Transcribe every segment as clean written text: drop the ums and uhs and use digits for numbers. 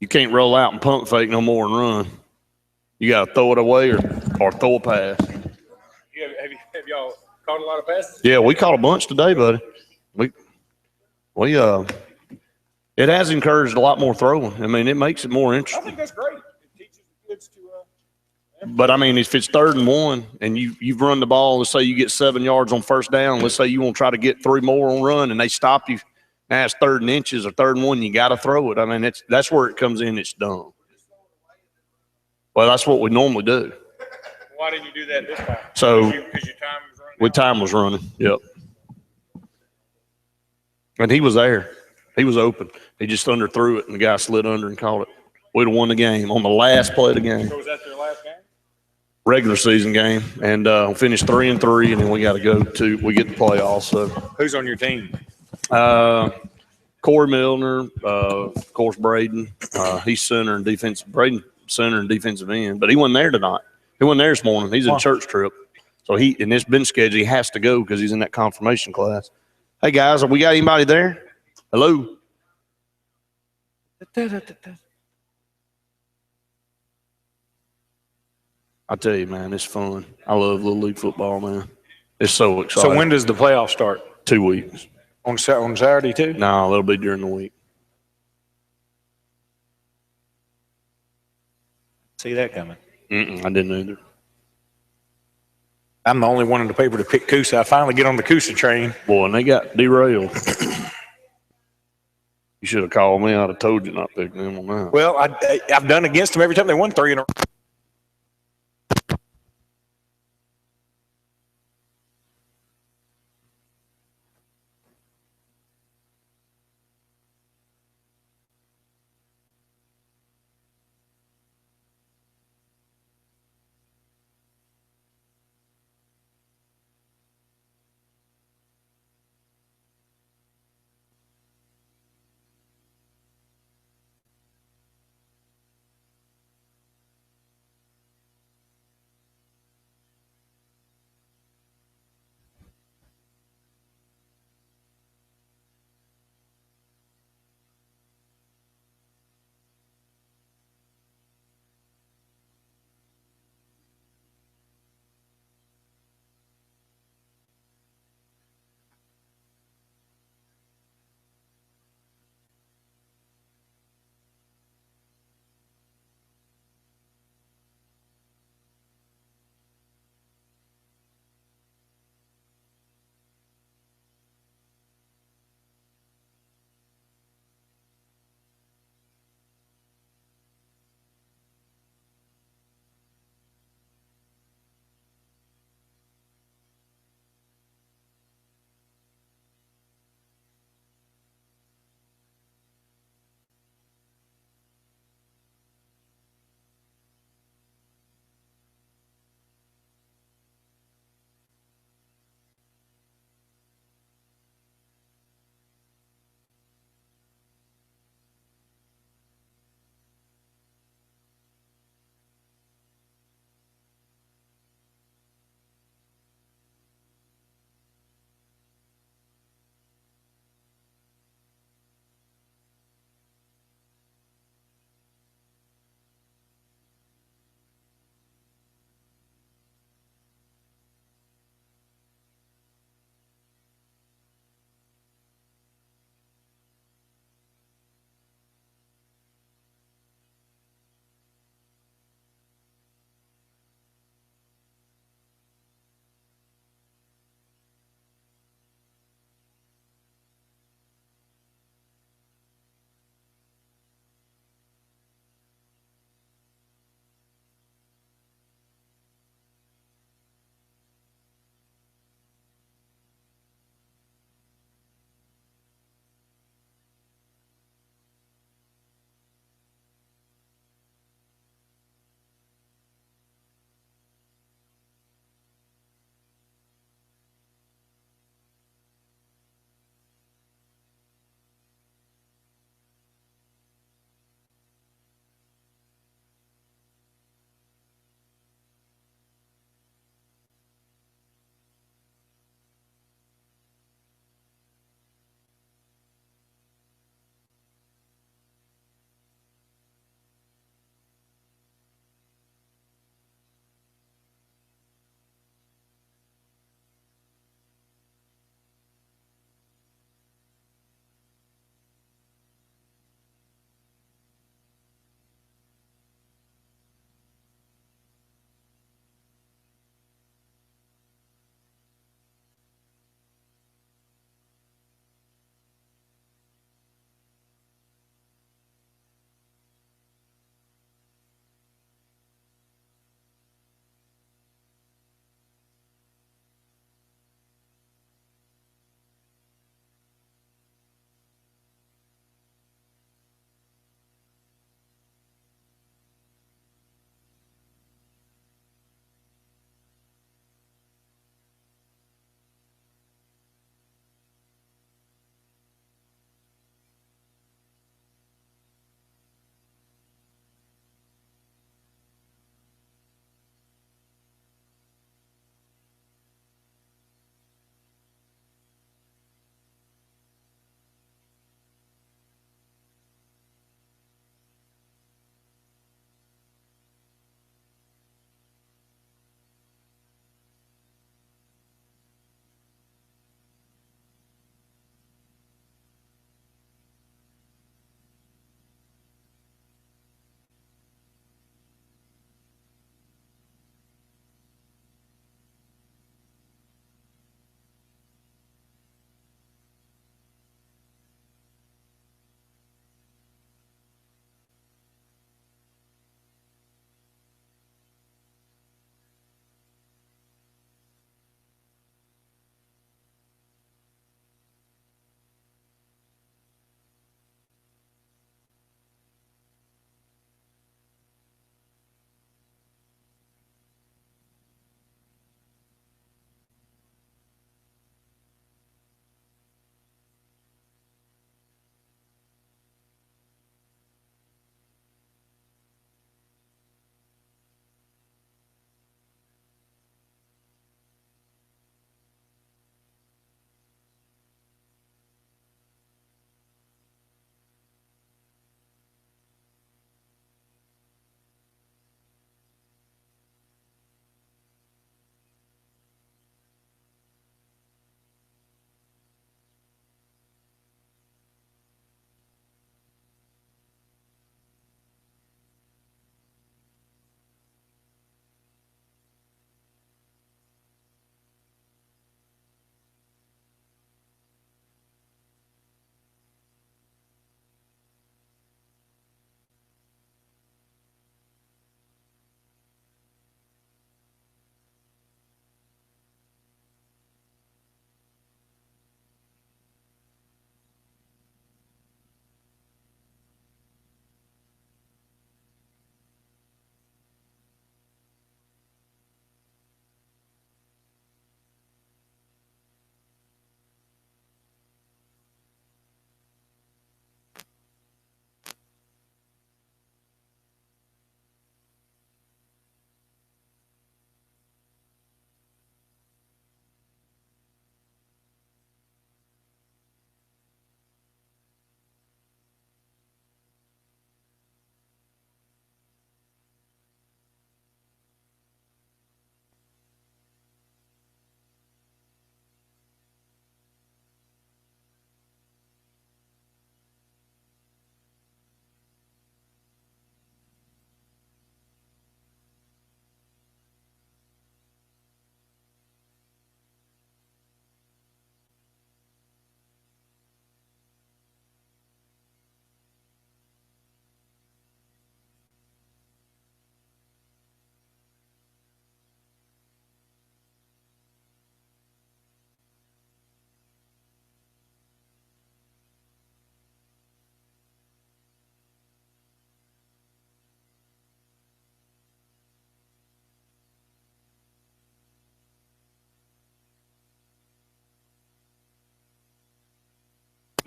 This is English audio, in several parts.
You can't roll out and pump fake no more and run. You got to throw it away or throw a pass. Have y'all caught a lot of passes? Yeah, we caught a bunch today, buddy. It has encouraged a lot more throwing. I mean, it makes it more I interesting. think that's great. It teaches the kids to. But I mean, if it's 3rd and 1 and you've run the ball, let's say you get 7 yards on first down. Let's say you want to try to get 3 more on run, and they stop you. Now it's 3rd and inches or 3rd and 1. You got to throw it. I mean, that's where it comes in. It's dumb. Well, that's what we normally do. Why didn't you do that this time? So Because your time was running. with time was running. Yep. And he was there. He was open. He just underthrew it, and the guy slid under and caught it. We'd have won the game on the last play of the game. So was that their last game? Regular season game, and finished 3-3, and then we got to go to we get the playoffs. So Who's on your team? Corey Milner, of course Braden. He's center and defensive. Braden center and defensive end, but he wasn't there tonight. He wasn't there this morning. He's in a church trip, so in this bench schedule he has to go because he's in that confirmation class. Hey guys, have we got anybody there? Hello. I tell you, man, it's fun. I love Little League football, man. It's so exciting. So when does the playoff start? 2 weeks. On Saturday too? No, it'll be during the week. See that coming? I didn't either. I'm the only one in the paper to pick Coosa. I finally get on the Coosa train. Boy, and they got derailed. You should have called me. I'd have told you not picking them on that. Well, I've done against them every time they won 3 in a row.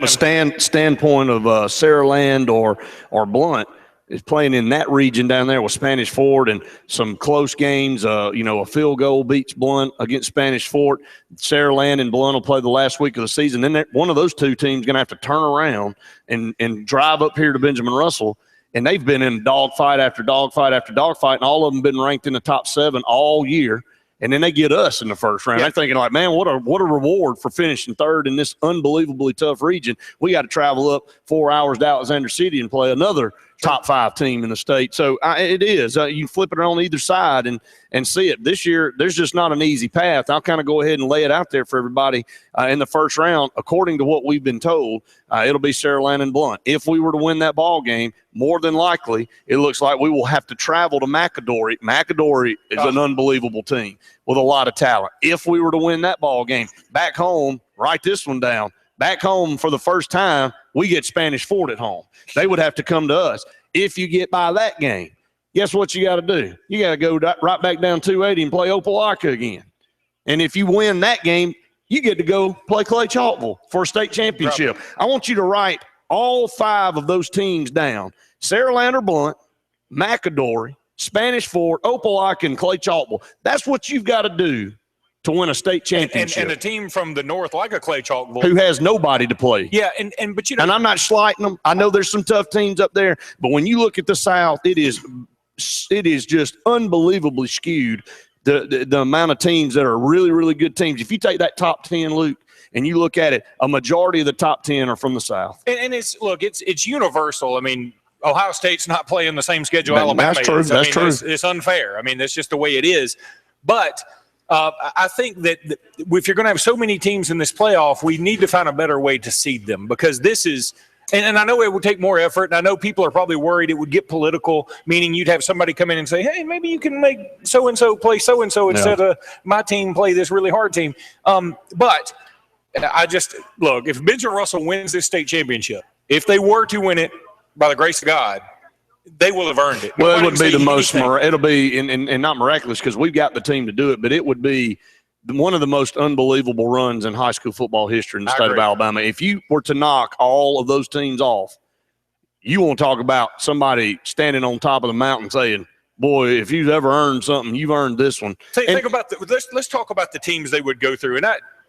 a standpoint of Saraland or Blunt, is playing in that region down there with Spanish Fort and some close games. A field goal beats Blunt against Spanish Fort. Saraland and Blunt will play the last week of the season. Then one of those two teams is going to have to turn around and drive up here to Benjamin Russell. And they've been in dogfight after dogfight after dogfight, and all of them been ranked in the top 7 all year. And then they get us in the first round. They're thinking like, man, what a reward for finishing third in this unbelievably tough region. We got to travel up 4 hours to Alexander City and play another top 5 team in the state. So it is. You flip it on either side and see it. This year, there's just not an easy path. I'll kind of go ahead and lay it out there for everybody in the first round. According to what we've been told, it'll be Saraland and Blunt. If we were to win that ball game, more than likely, it looks like we will have to travel to McAdory. McAdory is an unbelievable team with a lot of talent. If we were to win that ball game, back home, write this one down. Back home for the first time, we get Spanish Fort at home. They would have to come to us. If you get by that game, guess what you got to do? You got to go right back down 280 and play Opelika again. And if you win that game, you get to go play Clay Chalkville for a state championship. Right. I want you to write all 5 of those teams down. Saraland or Blunt, McAdory, Spanish Fort, Opelika, and Clay Chalkville. That's what you've got to do to win a state championship. And a team from the north like a Clay Chalkville. Who has nobody to play. Yeah, but you know. And I'm not slighting them. I know there's some tough teams up there. But when you look at the South, it is just unbelievably skewed, the amount of teams that are really, really good teams. If you take that top 10, Luke, and you look at it, a majority of the top 10 are from the South. And it's universal. I mean, Ohio State's not playing the same schedule Alabama is. True. That's true. It's unfair. I mean, that's just the way it is. But I think that if you're going to have so many teams in this playoff, we need to find a better way to seed them, because this is – and I know it would take more effort, and I know people are probably worried it would get political, meaning you'd have somebody come in and say, hey, maybe you can make so-and-so play so-and-so instead of my team play this really hard team. But I just – look, if Benjamin Russell wins this state championship, if they were to win it by the grace of God, they will have earned it. Well, it would be the most – it'll be – and not miraculous because we've got the team to do it, but it would be one of the most unbelievable runs in high school football history in the state of Alabama. If you were to knock all of those teams off, you want to talk about somebody standing on top of the mountain saying, boy, if you've ever earned something, you've earned this one. Think about let's talk about the teams they would go through. And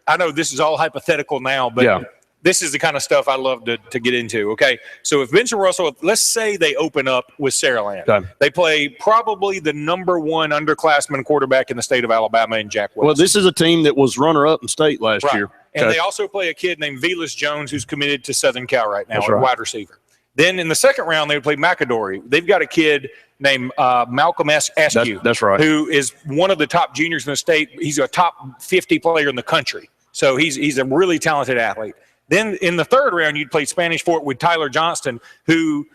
I know this is all hypothetical now, but this is the kind of stuff I love to get into, okay? So if Benjamin Russell, let's say they open up with Saraland. Okay. They play probably the number 1 underclassman quarterback in the state of Alabama in Jack Wilson. Well, this is a team that was runner-up in state last year. And they also play a kid named Velas Jones who's committed to Southern Cal right now, a wide receiver. Then in the second round, they would play McAdory. They've got a kid named Malcolm Askew. That's right. Who is one of the top juniors in the state. He's a top 50 player in the country. So he's a really talented athlete. Then in the third round, you'd play Spanish Fort with Tyler Johnston, who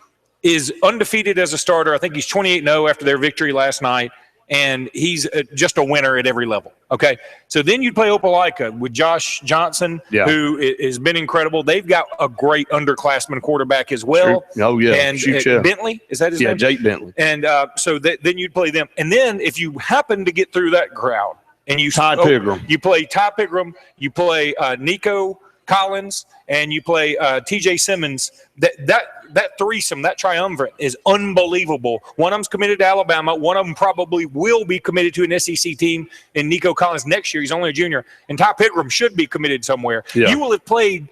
is undefeated as a starter. I think he's 28-0 after their victory last night, and he's just a winner at every level. Okay, so then you'd play Opelika with Josh Johnson, who has been incredible. They've got a great underclassman quarterback as well. Oh, yeah. And Bentley, is that his name? Yeah, Jake Bentley. And so then you'd play them. And then if you happen to get through that crowd, and you Ty Pigram. You play Ty Pigram, you play Nico Collins, and you play TJ Simmons. That threesome, that triumvirate is unbelievable. One of them's committed to Alabama. One of them probably will be committed to an SEC team in Nico Collins next year. He's only a junior. And Ty Pigram should be committed somewhere. Yeah. You will have played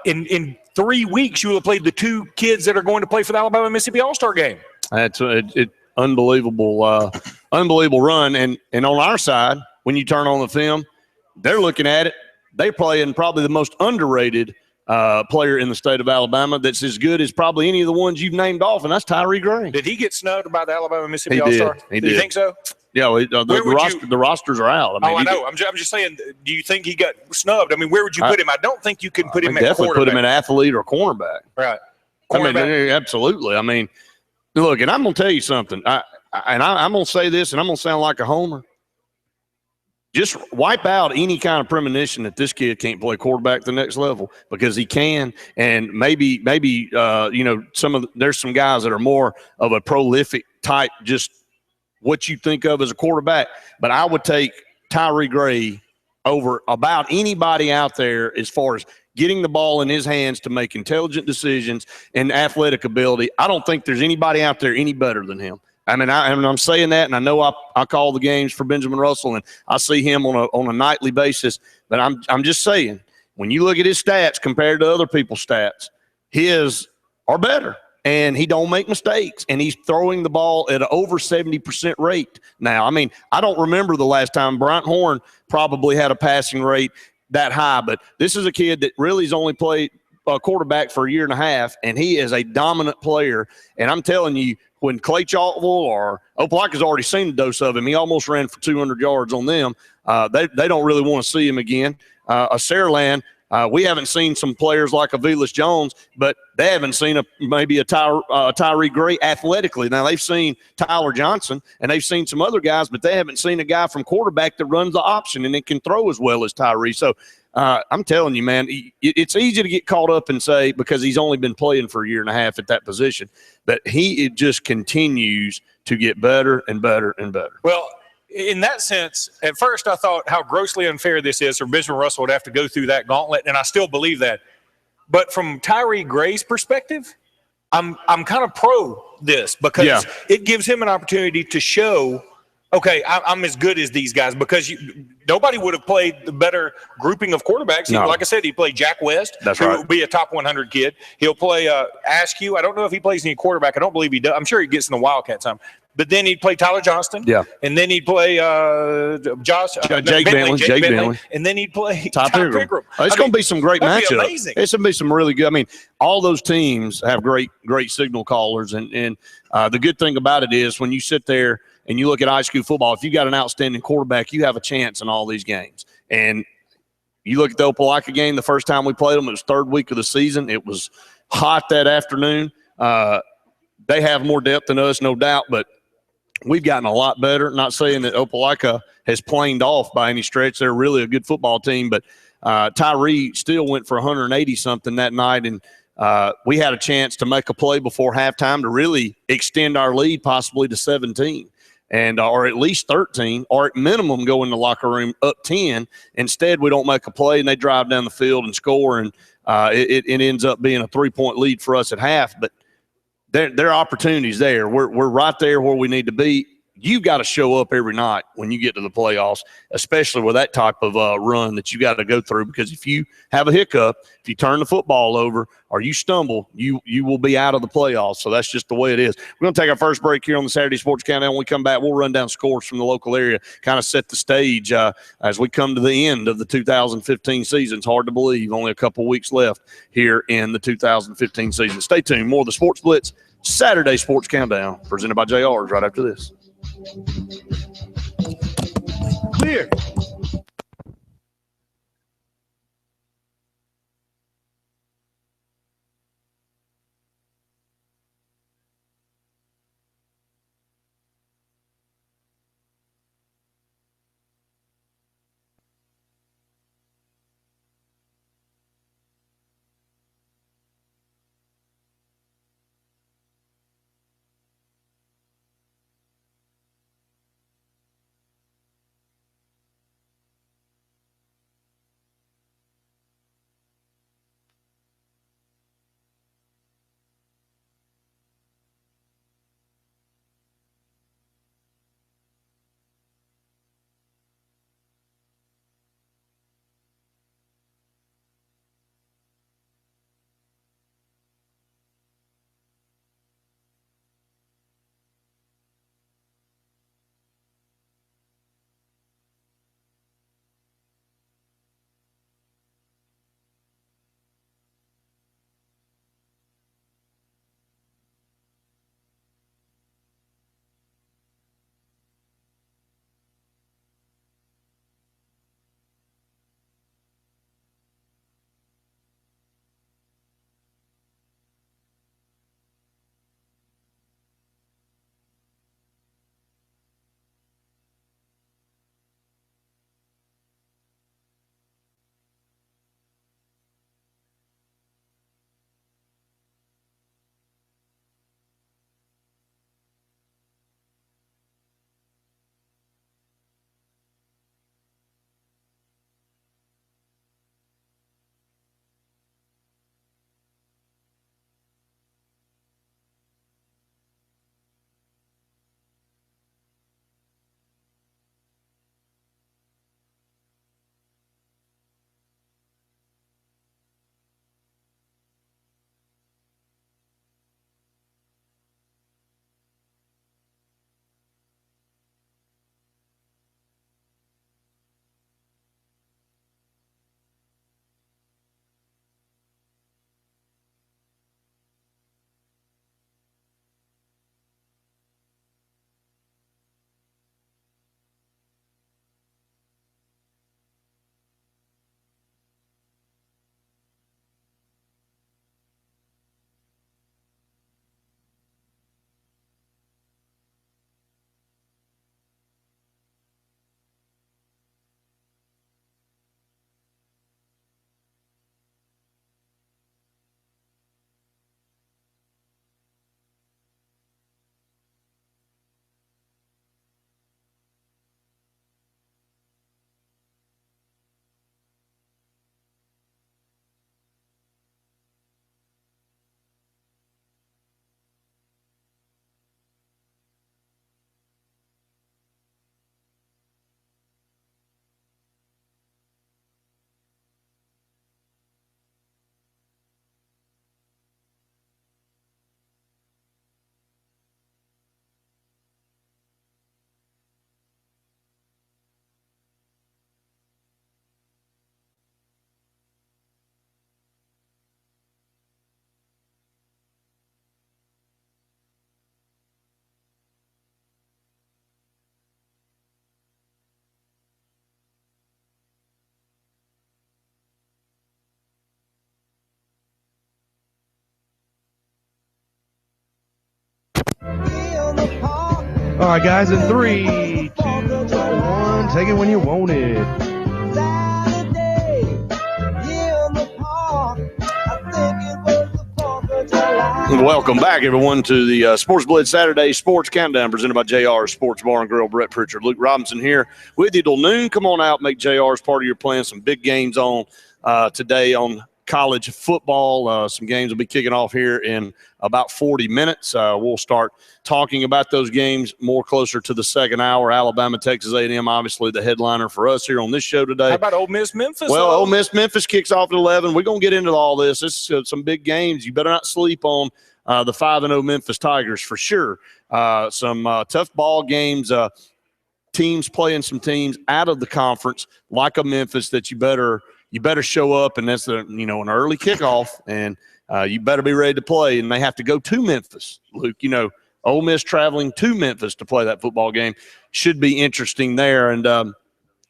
in 3 weeks, you will have played the 2 kids that are going to play for the Alabama-Mississippi All-Star game. That's unbelievable, unbelievable run. And on our side, when you turn on the film, they're looking at it. They play in probably the most underrated player in the state of Alabama that's as good as probably any of the ones you've named off, and that's Tyree Gray. Did he get snubbed by the Alabama-Mississippi All-Star? He did. You think so? Yeah, the rosters are out. I know. I'm just saying, do you think he got snubbed? I mean, where would you put him? I don't think you can put him at definitely put him at athlete or cornerback. Right. Cornerback. I mean, absolutely. I mean, look, and I'm going to tell you something. I'm going to say this, and I'm going to sound like a homer. Just wipe out any kind of premonition that this kid can't play quarterback the next level, because he can. And maybe there's some guys that are more of a prolific type, just what you think of as a quarterback. But I would take Tyree Gray over about anybody out there as far as getting the ball in his hands to make intelligent decisions and athletic ability, I don't think there's anybody out there any better than him. I mean, I'm saying that, and I know I call the games for Benjamin Russell, and I see him on a nightly basis. But I'm just saying, when you look at his stats compared to other people's stats, his are better, and he don't make mistakes, and he's throwing the ball at an over 70% rate now. I mean, I don't remember the last time. Bryant Horn probably had a passing rate that high, but this is a kid that really has only played quarterback for a year and a half, and he is a dominant player. And I'm telling you, when Clay Chalkville or Opelika's already seen a dose of him, he almost ran for 200 yards on them. They don't really want to see him again. Saraland, we haven't seen some players like a Velas Jones, but they haven't seen maybe a Tyree Gray athletically. Now, they've seen Tyler Johnson, and they've seen some other guys, but they haven't seen a guy from quarterback that runs the option and it can throw as well as Tyree. So I'm telling you, man, it's easy to get caught up and say because he's only been playing for a year and a half at that position, but it just continues to get better and better and better. Well, in that sense, at first I thought how grossly unfair this is for Benjamin Russell would have to go through that gauntlet, and I still believe that. But from Tyree Gray's perspective, I'm kind of pro this because it gives him an opportunity to show, okay, I'm as good as these guys because nobody would have played the better grouping of quarterbacks. No. Like I said, he played Jack West, That's who right. will be a top 100 kid. He'll play Askew. I don't know if he plays any quarterback. I don't believe he does. I'm sure he gets in the Wildcat time. But then he'd play Tyler Johnston. Yeah. And then he'd play Jake Bentley. And then he'd play Ty Pigram. It's going to be some great matchups. Amazing. It's going to be some really good. I mean, all those teams have great signal callers. And the good thing about it is when you sit there and you look at high school football, if you got an outstanding quarterback, you have a chance in all these games. And you look at the Opelika game, the first time we played them, it was third week of the season. It was hot that afternoon. They have more depth than us, no doubt, but we've gotten a lot better. Not saying that Opelika has planed off by any stretch. They're really a good football team, but Tyree still went for 180-something that night, and we had a chance to make a play before halftime to really extend our lead possibly to 17 or at least 13, or at minimum go in the locker room up 10. Instead, we don't make a play, and they drive down the field and score, and it ends up being a 3-point lead for us at half. But there are opportunities there. We're right there where we need to be. You got to show up every night when you get to the playoffs, especially with that type of run that you got to go through. Because if you have a hiccup, if you turn the football over or you stumble, you will be out of the playoffs. So that's just the way it is. We're going to take our first break here on the Saturday Sports Countdown. When we come back, we'll run down scores from the local area, kind of set the stage as we come to the end of the 2015 season. It's hard to believe, only a couple weeks left here in the 2015 season. Stay tuned. More of the Sports Blitz Saturday Sports Countdown presented by JR's right after this. Clear. All right, guys, in 3, 2, 1, take it when you want it. Welcome back, everyone, to the Sports Blitz Saturday Sports Countdown presented by JR Sports Bar and Grill. Brett Pritchard, Luke Robinson here with you till noon. Come on out, make JR's part of your plan. Some big games on today on college football. Some games will be kicking off here in about 40 minutes. We'll start talking about those games more closer to the second hour. Alabama, Texas A&M, obviously the headliner for us here on this show today. How about Ole Miss, Memphis? Well, Ole Miss, Memphis kicks off at 11. We're going to get into all this. This is some big games. You better not sleep on the 5-0 Memphis Tigers for sure. Some tough ball games. Teams playing some teams out of the conference like a Memphis that you better show up, and that's an early kickoff, and you better be ready to play. And they have to go to Memphis, Luke. Ole Miss traveling to Memphis to play that football game should be interesting there. And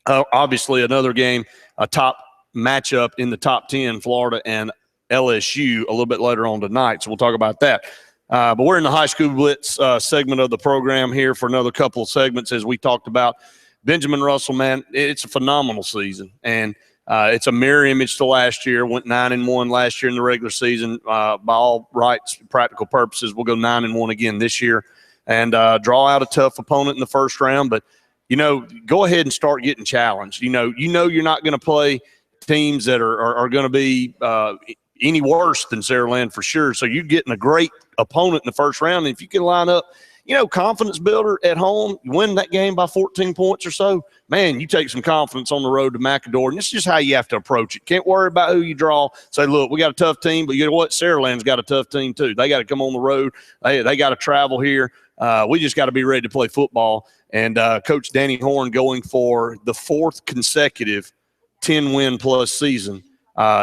obviously another game, a top matchup in the top 10, Florida and LSU, a little bit later on tonight. So we'll talk about that. But we're in the High School Blitz segment of the program here for another couple of segments. As we talked about, Benjamin Russell, man, it's a phenomenal season. And it's a mirror image to last year. Went 9-1 last year in the regular season. By all rights, practical purposes, we'll go 9-1 again this year, and draw out a tough opponent in the first round. But go ahead and start getting challenged. You're not going to play teams that are going to be any worse than Saraland for sure. So you're getting a great opponent in the first round. And if you can line up, confidence builder at home, you win that game by 14 points or so, man, you take some confidence on the road to Macador. And this is just how you have to approach it. Can't worry about who you draw. Say, look, we got a tough team, but you know what? Saraland's got a tough team too. They got to come on the road. They got to travel here. We just got to be ready to play football. And Coach Danny Horn going for the 4th consecutive 10-win-plus season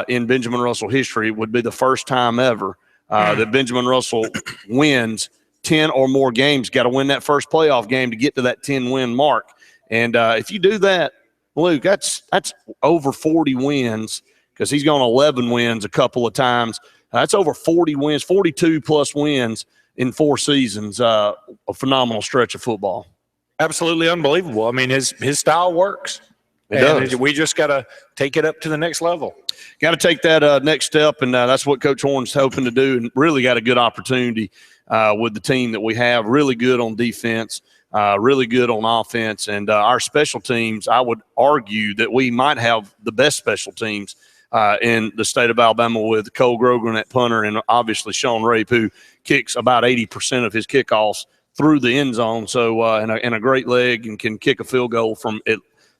in Benjamin Russell history. It would be the first time ever that Benjamin Russell wins 10 or more games. Got to win that first playoff game to get to that 10-win mark. And if you do that, Luke, that's over 40 wins, because he's gone 11 wins a couple of times. That's over 40 wins, 42-plus wins in 4 seasons. A phenomenal stretch of football. Absolutely unbelievable. I mean, his style works. It does. We just got to take it up to the next level. Got to take that next step, and that's what Coach Horn's hoping to do, and really got a good opportunity with the team that we have. Really good on defense, really good on offense, and our special teams, I would argue that we might have the best special teams in the state of Alabama, with Cole Grogan at punter and obviously Sean Rape, who kicks about 80% of his kickoffs through the end zone. So and a great leg, and can kick a field goal from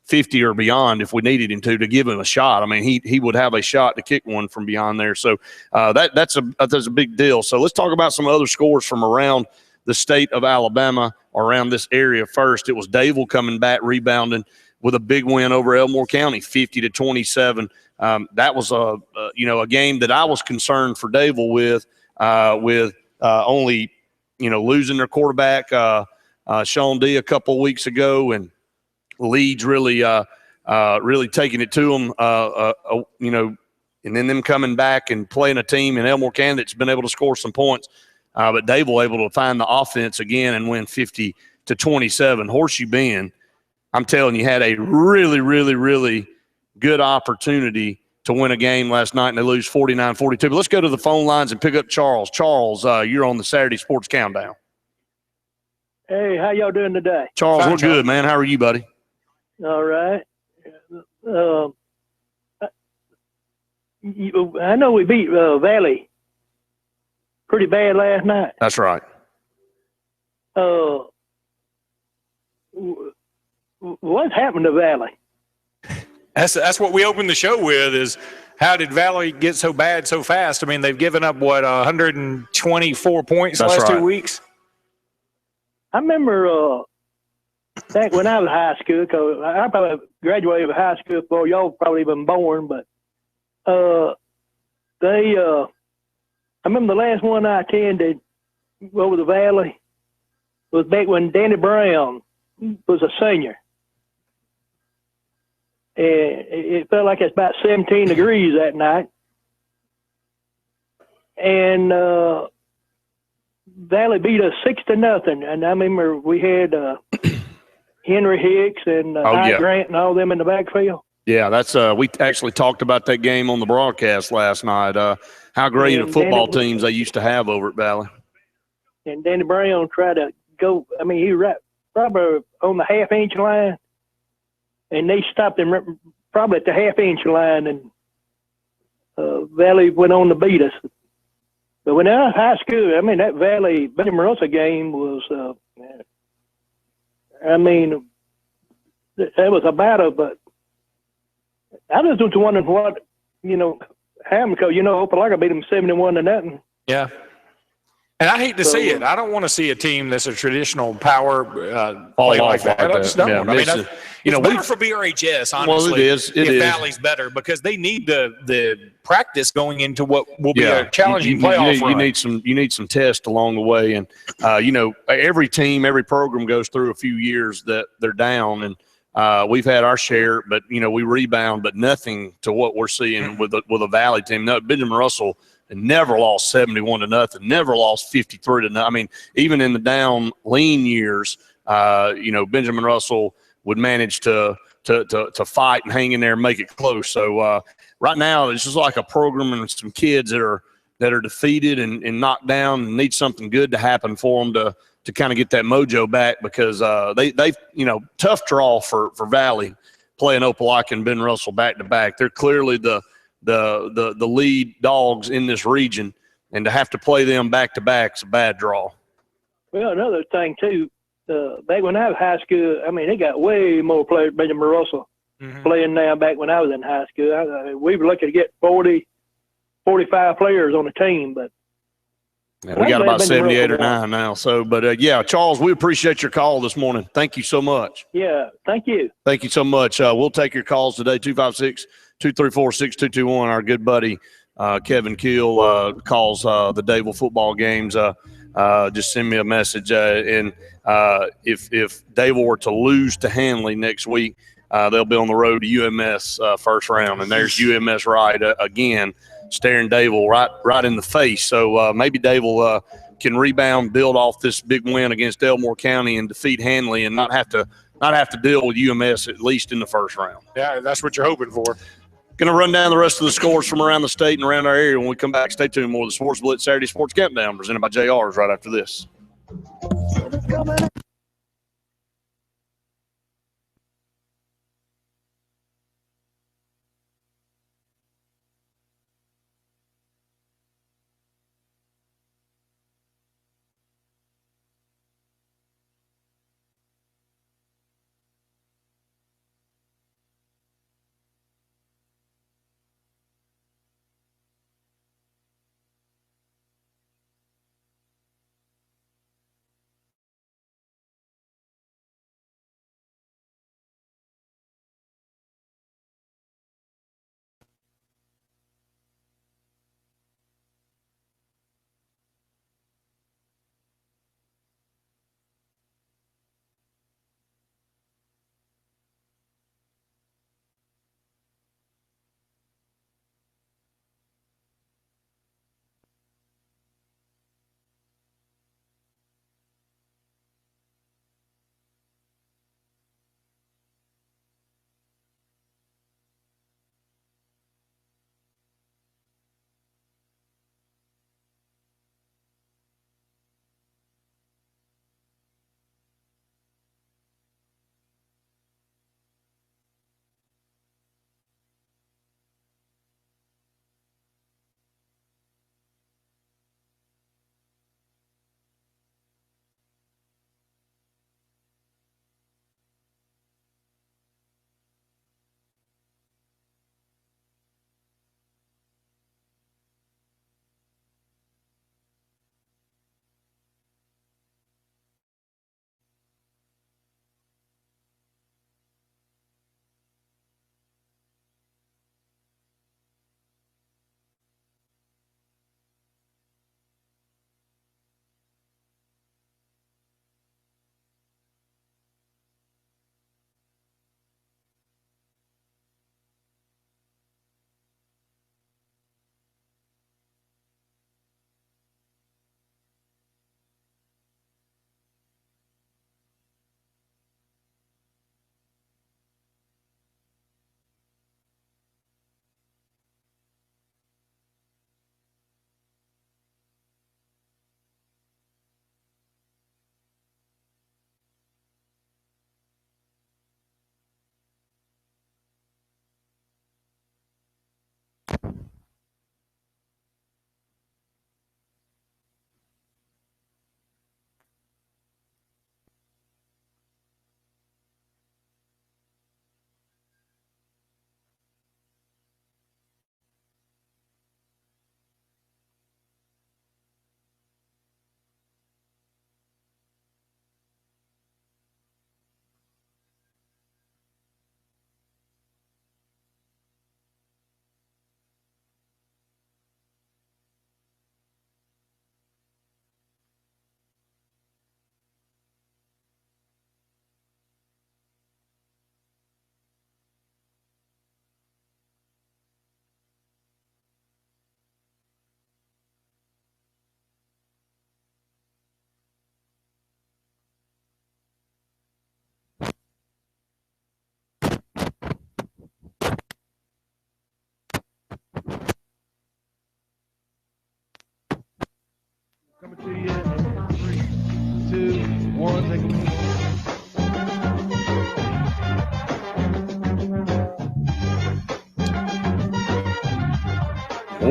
50 or beyond if we needed him to give him a shot. I mean, he would have a shot to kick one from beyond there. So that's a big deal. So let's talk about some other scores from around the state of Alabama, around this area first. It was Dayville coming back, rebounding with a big win over Elmore County, 50-27. That was a game that I was concerned for Dayville with only losing their quarterback Sean D a couple weeks ago, and Leeds really taking it to them, and then them coming back and playing a team in Elmore County that's been able to score some points. But Dayville able to find the offense again and win 50-27. Horseshoe Bend, I'm telling you, had a really, really, really good opportunity to win a game last night, and they lose 49-42. But let's go to the phone lines and pick up Charles. Charles, you're on the Saturday Sports Countdown. Hey, how y'all doing today? Charles, we're good, man. How are you, buddy? All right. I know we beat Valley pretty bad last night. That's right. What happened to Valley? That's what we opened the show with, is how did Valley get so bad so fast? I mean, they've given up, 124 points the last 2 weeks? I remember back when I was high school, because I probably graduated from high school before y'all probably even born, but I remember the last one I attended over the Valley was back when Danny Brown was a senior. And it felt like it's about 17 degrees that night. And Valley beat us 6-0, and I remember we had Henry Hicks and Ike Grant and all them in the backfield. Yeah, that's we actually talked about that game on the broadcast last night. How great of football teams they used to have over at Valley. And Danny Brown tried to go. I mean, he was probably on the half-inch line, and they stopped him probably at the half-inch line, and Valley went on to beat us. But when I was high school, I mean, that Valley Benjamin Russell game was, I mean, that was a battle, but I was just wondering what, happened, because, Opelika beat them 71-0. Yeah. And I hate to see it. I don't want to see a team that's a traditional power play like that. I just don't. Yeah, I mean, it's better for BRHS, honestly. Well, it is. If Valley's better, because they need the practice going into what will be a challenging playoff run. You need some tests along the way, and every team, every program goes through a few years that they're down, and we've had our share, but we rebound, but nothing to what we're seeing with a Valley team. No, Benjamin Russell never lost 71-0, never lost 53-0. I mean, even in the down lean years, Benjamin Russell would manage to fight and hang in there and make it close. So right now, it's just like a program and some kids that are defeated and knocked down and need something good to happen for them to kind of get that mojo back, because they've tough draw for Valley playing Opelika and Ben Russell back to back. They're clearly the lead dogs in this region, and to have to play them back to back is a bad draw. Well, another thing too, back when I was high school, I mean, they got way more players, Benjamin Russell, playing now. Back when I was in high school, we were lucky to get 40, 45 players on the team, but we got about 78 or 9 now. So, but Charles, we appreciate your call this morning. Thank you so much. Yeah, thank you. Thank you so much. We'll take your calls today, 256-234-6221. Our good buddy Kevin Keel calls the Dayville football games. Just send me a message. And if Dayville were to lose to Hanley next week, they'll be on the road to UMS first round. And there's UMS again, staring Dayville right in the face. So maybe Dayville can rebound, build off this big win against Elmore County and defeat Hanley and not have to deal with UMS at least in the first round. Yeah, that's what you're hoping for. Going to run down the rest of the scores from around the state and around our area when we come back. Stay tuned. More of the Sports Blitz Saturday Sports Countdown presented by JR's right after this.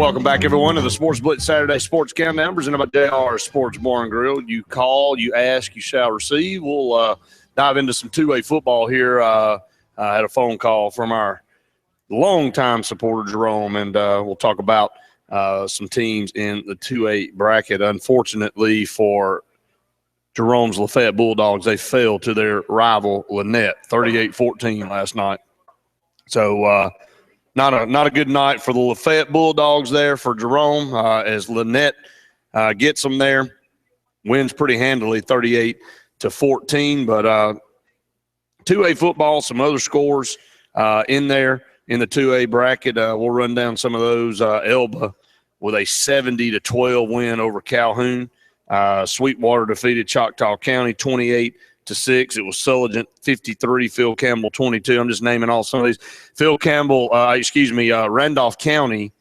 welcome back, everyone, to the Sports Blitz Saturday Sports Countdown presented by JR Sports Bar and Grill. You call, you ask, you shall receive. We'll dive into some 2A football here. I had a phone call from our longtime supporter, Jerome, and we'll talk about some teams in the 2A bracket. Unfortunately for Jerome's Lafayette Bulldogs, they fell to their rival Lynette, 38-14 last night. So, not a good night for the Lafayette Bulldogs there for Jerome as Lynette gets them there, wins pretty handily, 38-14. But 2A football, some other scores in there in the 2A bracket. We'll run down some of those. Elba with a 70-12 win over Calhoun. Sweetwater defeated Choctaw County 28-6. It was Sulligent 53, Phil Campbell 22. I'm just naming all some of these. Randolph County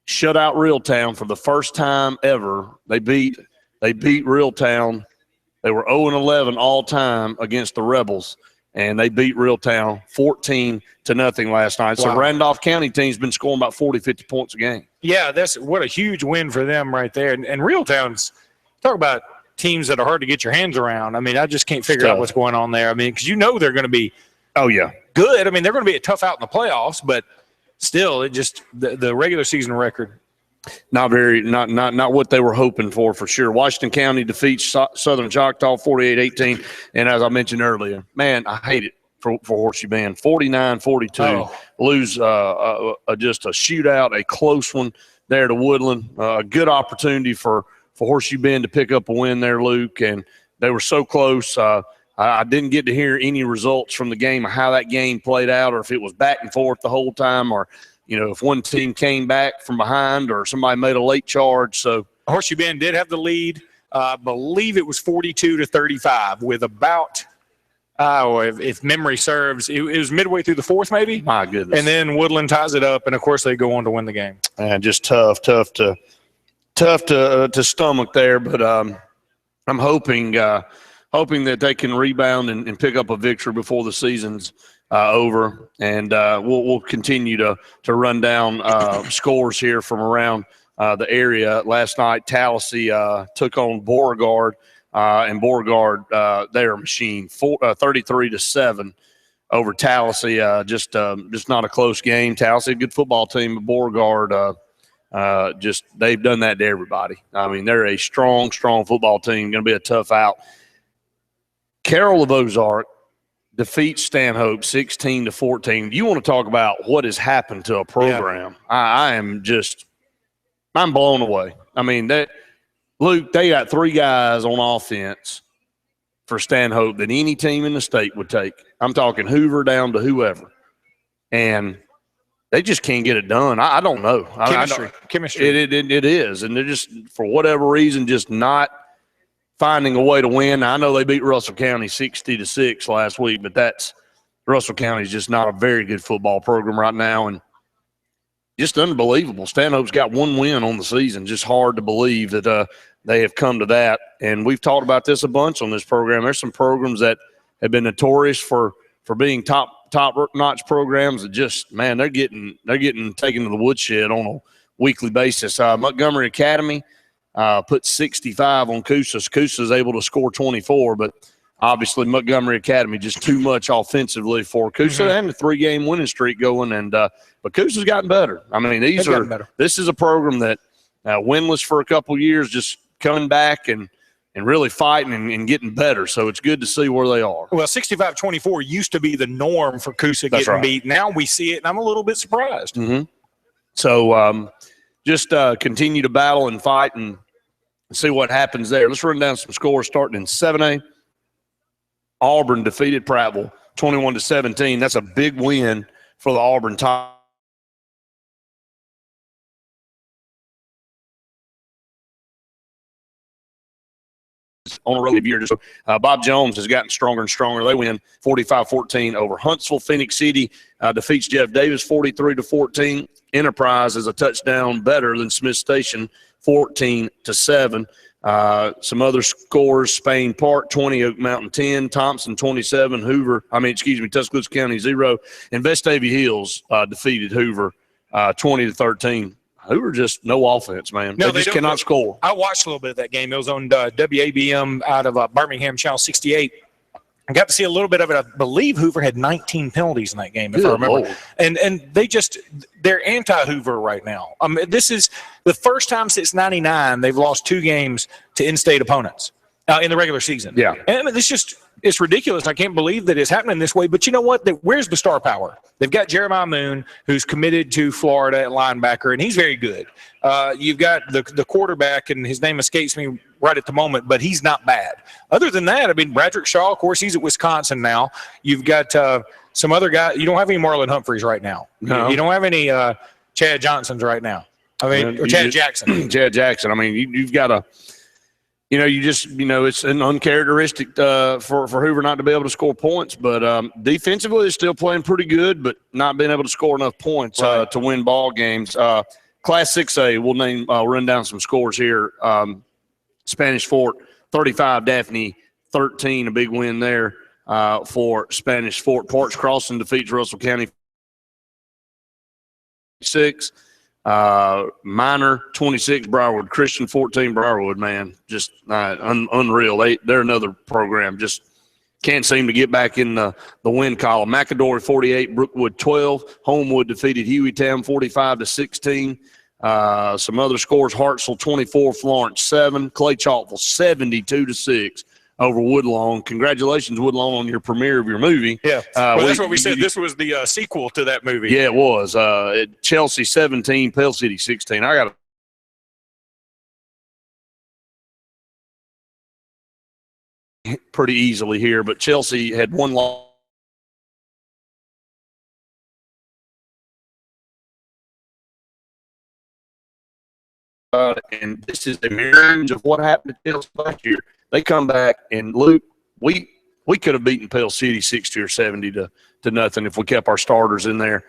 shut out Reeltown for the first time ever. They beat Reeltown. They were 0-11 all time against the Rebels, and they beat Reeltown 14-0 last night. So Randolph County team's been scoring about 40, 50 points a game. Yeah, what a huge win for them right there. And Reeltown's talk about teams that are hard to get your hands around. I mean, I just can't figure out what's going on there. I mean, because they're going to be good. I mean, they're going to be a tough out in the playoffs, but still, it just the regular season record. Not what they were hoping for sure. Washington County defeats Southern Choctaw 48-18, and as I mentioned earlier, man, I hate it for Horseshoe Bend. 49-42, lose just a shootout, a close one there to Woodland. A good opportunity for Horseshoe Bend to pick up a win there, Luke, and they were so close. I didn't get to hear any results from the game of how that game played out, or if it was back and forth the whole time, or if one team came back from behind or somebody made a late charge. So Horseshoe Bend did have the lead. I believe it was 42-35 with about if memory serves, it was midway through the fourth, maybe. My goodness! And then Woodland ties it up, and of course they go on to win the game. And just tough to stomach there, but I'm hoping that they can rebound and pick up a victory before the season's over. And we'll continue to run down scores here from around the area. Last night, Tallahassee took on Beauregard, and Beauregard, they're a machine, 33-7 over Tallahassee. Just not a close game. Tallahassee, a good football team, but Beauregard. They've done that to everybody. I mean, they're a strong football team. Going to be a tough out. Carroll of Ozark defeats Stanhope 16-14. You want to talk about what has happened to a program? Yeah. I'm blown away. I mean, Luke, they got three guys on offense for Stanhope that any team in the state would take. I'm talking Hoover down to whoever, and they just can't get it done. I don't know. Chemistry. It is. And they're just, for whatever reason, just not finding a way to win. I know they beat Russell County 60-6 last week, but Russell County is just not a very good football program right now. And just unbelievable. Stanhope's got one win on the season. Just hard to believe that they have come to that. And we've talked about this a bunch on this program. There's some programs that have been notorious for being top-notch programs that just, man, they're getting taken to the woodshed on a weekly basis. Montgomery Academy put 65 on Coosa's. Coosa's able to score 24, but obviously Montgomery Academy just too much offensively for Coosa, and a 3-game winning streak going. And but Coosa's gotten better. I mean, this is a program that winless for a couple years, just coming back and really fighting and getting better. So it's good to see where they are. Well, 65-24 used to be the norm for Coosa getting beat. Now we see it, and I'm a little bit surprised. Mm-hmm. So just continue to battle and fight and see what happens there. Let's run down some scores starting in 7A. Auburn defeated Prattville 21-17. That's a big win for the Auburn Tigers. On a relative year. So Bob Jones has gotten stronger and stronger. They win 45-14 over Huntsville. Phoenix City defeats Jeff Davis 43-14. Enterprise is a touchdown better than Smith Station 14-7. Some other scores: Spain Park 20, Oak Mountain 10, Thompson 27, Tuscaloosa County 0, and Vestavia Hills defeated Hoover 20-13. Hoover just no offense, man. No, they just don't. cannot score. I watched a little bit of that game. It was on WABM out of Birmingham, Channel 68. I got to see a little bit of it. I believe Hoover had 19 penalties in that game, if I remember. Lord. And they're anti-Hoover right now. This is the first time since '99 they've lost 2 games to in-state opponents in the regular season. Yeah. And it's ridiculous. I can't believe that it's happening this way. But you know what? Where's the star power? They've got Jeremiah Moon, who's committed to Florida at linebacker, and he's very good. You've got the quarterback, and his name escapes me right at the moment, but he's not bad. Other than that, I mean, Bradrick Shaw, of course, he's at Wisconsin now. You've got some other guy. You don't have any Marlon Humphreys right now. No. You don't have any Chad Johnsons right now. I mean, or Chad Jackson. Chad Jackson. I mean, you've got to. It's an uncharacteristic for Hoover not to be able to score points. But defensively, they're still playing pretty good, but not being able to score enough points to win ball games. Class 6A, we'll run down some scores here. Spanish Fort, 35, Daphne, 13, a big win there for Spanish Fort. Parks Crossing defeats Russell County 6. Minor 26, Briarwood. Christian 14, Briarwood, man. Just unreal. They're another program. Just can't seem to get back in the win column. McAdory 48, Brookwood 12. Homewood defeated Hueytown 45-16. Some other scores: Hartsville 24, Florence 7. Clay Chalkville 72-6 over Woodlawn. Congratulations, Woodlawn, on your premiere of your movie. Yeah, that's what we said. This was the sequel to that movie. Yeah, it was. Chelsea 17, Pell City 16. I got pretty easily here, but Chelsea had one loss. And this is a mirror of what happened to Chelsea last year. They come back, and Luke, we could have beaten Pell City 60 or 70 to nothing if we kept our starters in there.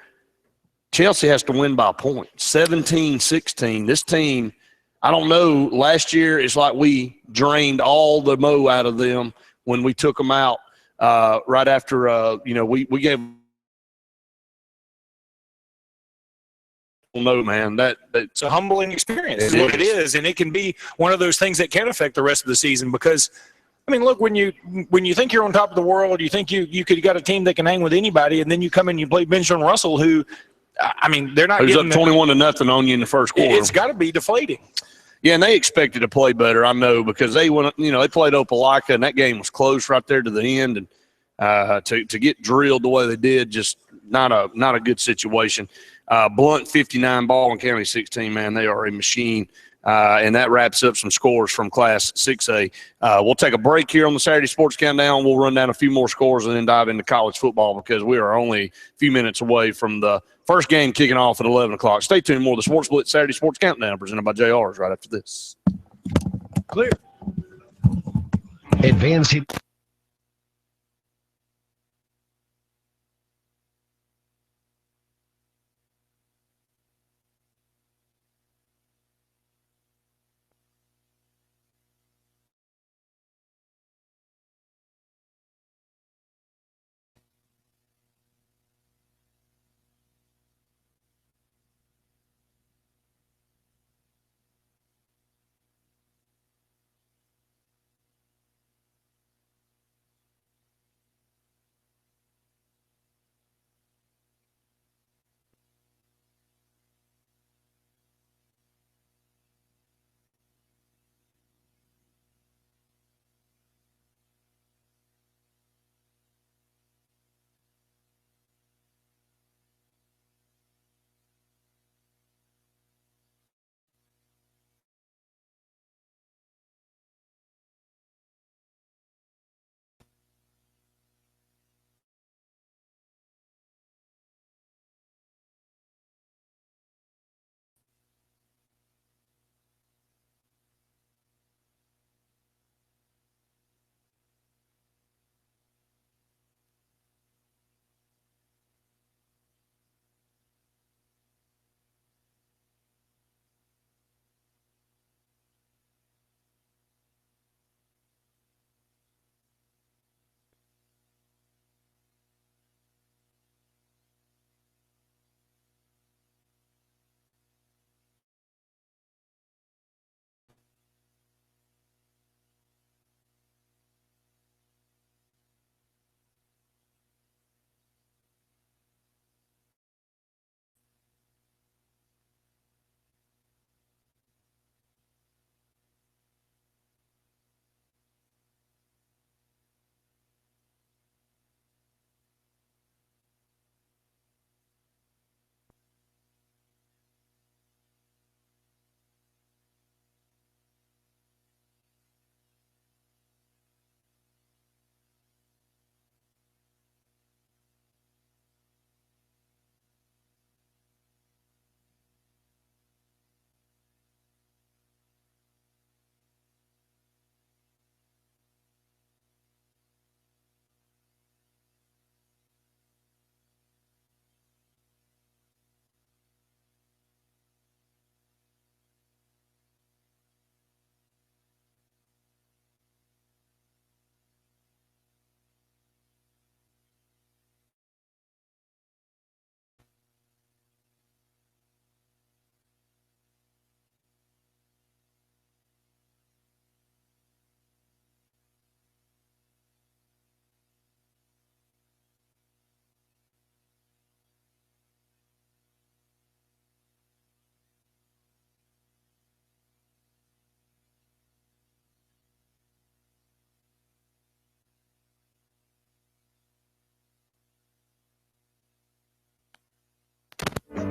Chelsea has to win by a point, 17-16. This team, I don't know, last year it's like we drained all the mo out of them when we took them out right after, we gave – no, man, it's a humbling experience is what it is, and it can be one of those things that can affect the rest of the season because, I mean, look, when you think you're on top of the world, you think you could got a team that can hang with anybody, and then you come in and you play Benjamin Russell, who, I mean, they're not getting up 21-0 on you in the first quarter. It's got to be deflating. Yeah, and they expected to play better, I know, because they went, they played Opelika, and that game was close right there to the end, and to get drilled the way they did, just not a good situation. Blunt 59, Baldwin County 16, man, they are a machine. And that wraps up some scores from Class 6A. We'll take a break here on the Saturday Sports Countdown. We'll run down a few more scores and then dive into college football because we are only a few minutes away from the first game kicking off at 11 o'clock. Stay tuned. More of the Sports Blitz Saturday Sports Countdown presented by JR's right after this. Clear. Advanced hit.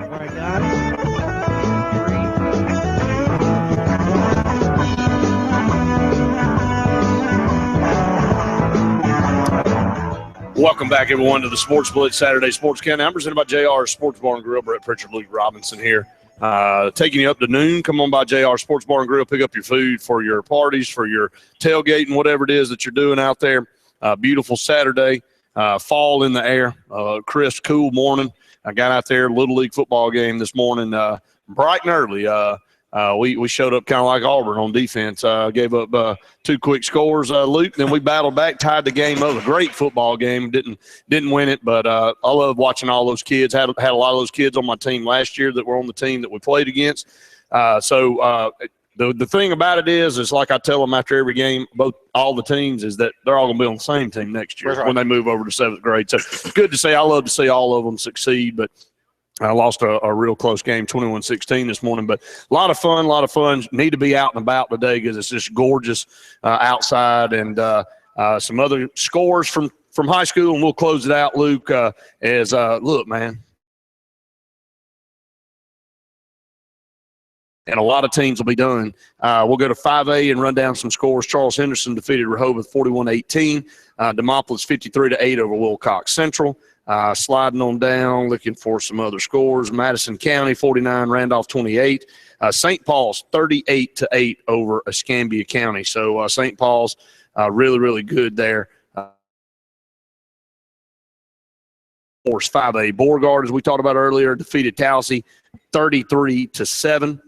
right, guys. 3, 2. Welcome back, everyone, to the Sports Blitz Saturday Sports Countdown. I'm presented by JR Sports Bar and Grill. Brett Pritchard, Luke Robinson here. Taking you up to noon. Come on by JR Sports Bar and Grill. Pick up your food for your parties, for your tailgating, whatever it is that you're doing out there. Beautiful Saturday. Fall in the air. Crisp, cool morning. I got out there, Little League football game this morning, bright and early. We showed up kind of like Auburn on defense. Gave up 2 quick scores, Luke. Then we battled back, tied the game up. A great football game. Didn't win it, but I love watching all those kids. Had a lot of those kids on my team last year that were on the team that we played against. The thing about it is like I tell them after every game, all the teams, is that they're all going to be on the same team next year when they move over to 7th grade. So good to see. I love to see all of them succeed, but I lost a real close game, 21-16 this morning, but a lot of fun. Need to be out and about today because it's just gorgeous outside. And some other scores from high school, and we'll close it out, Luke, look, man. And a lot of teams will be done. We'll go to 5A and run down some scores. Charles Henderson defeated Rehoboth 41-18. Demopolis 53-8 over Wilcox Central. Sliding on down, looking for some other scores. Madison County 49, Randolph 28. St. Paul's 38-8 over Escambia County. So St. Paul's really, really good there. Force 5A. Beauregard, as we talked about earlier, defeated Tallahassee 33-7.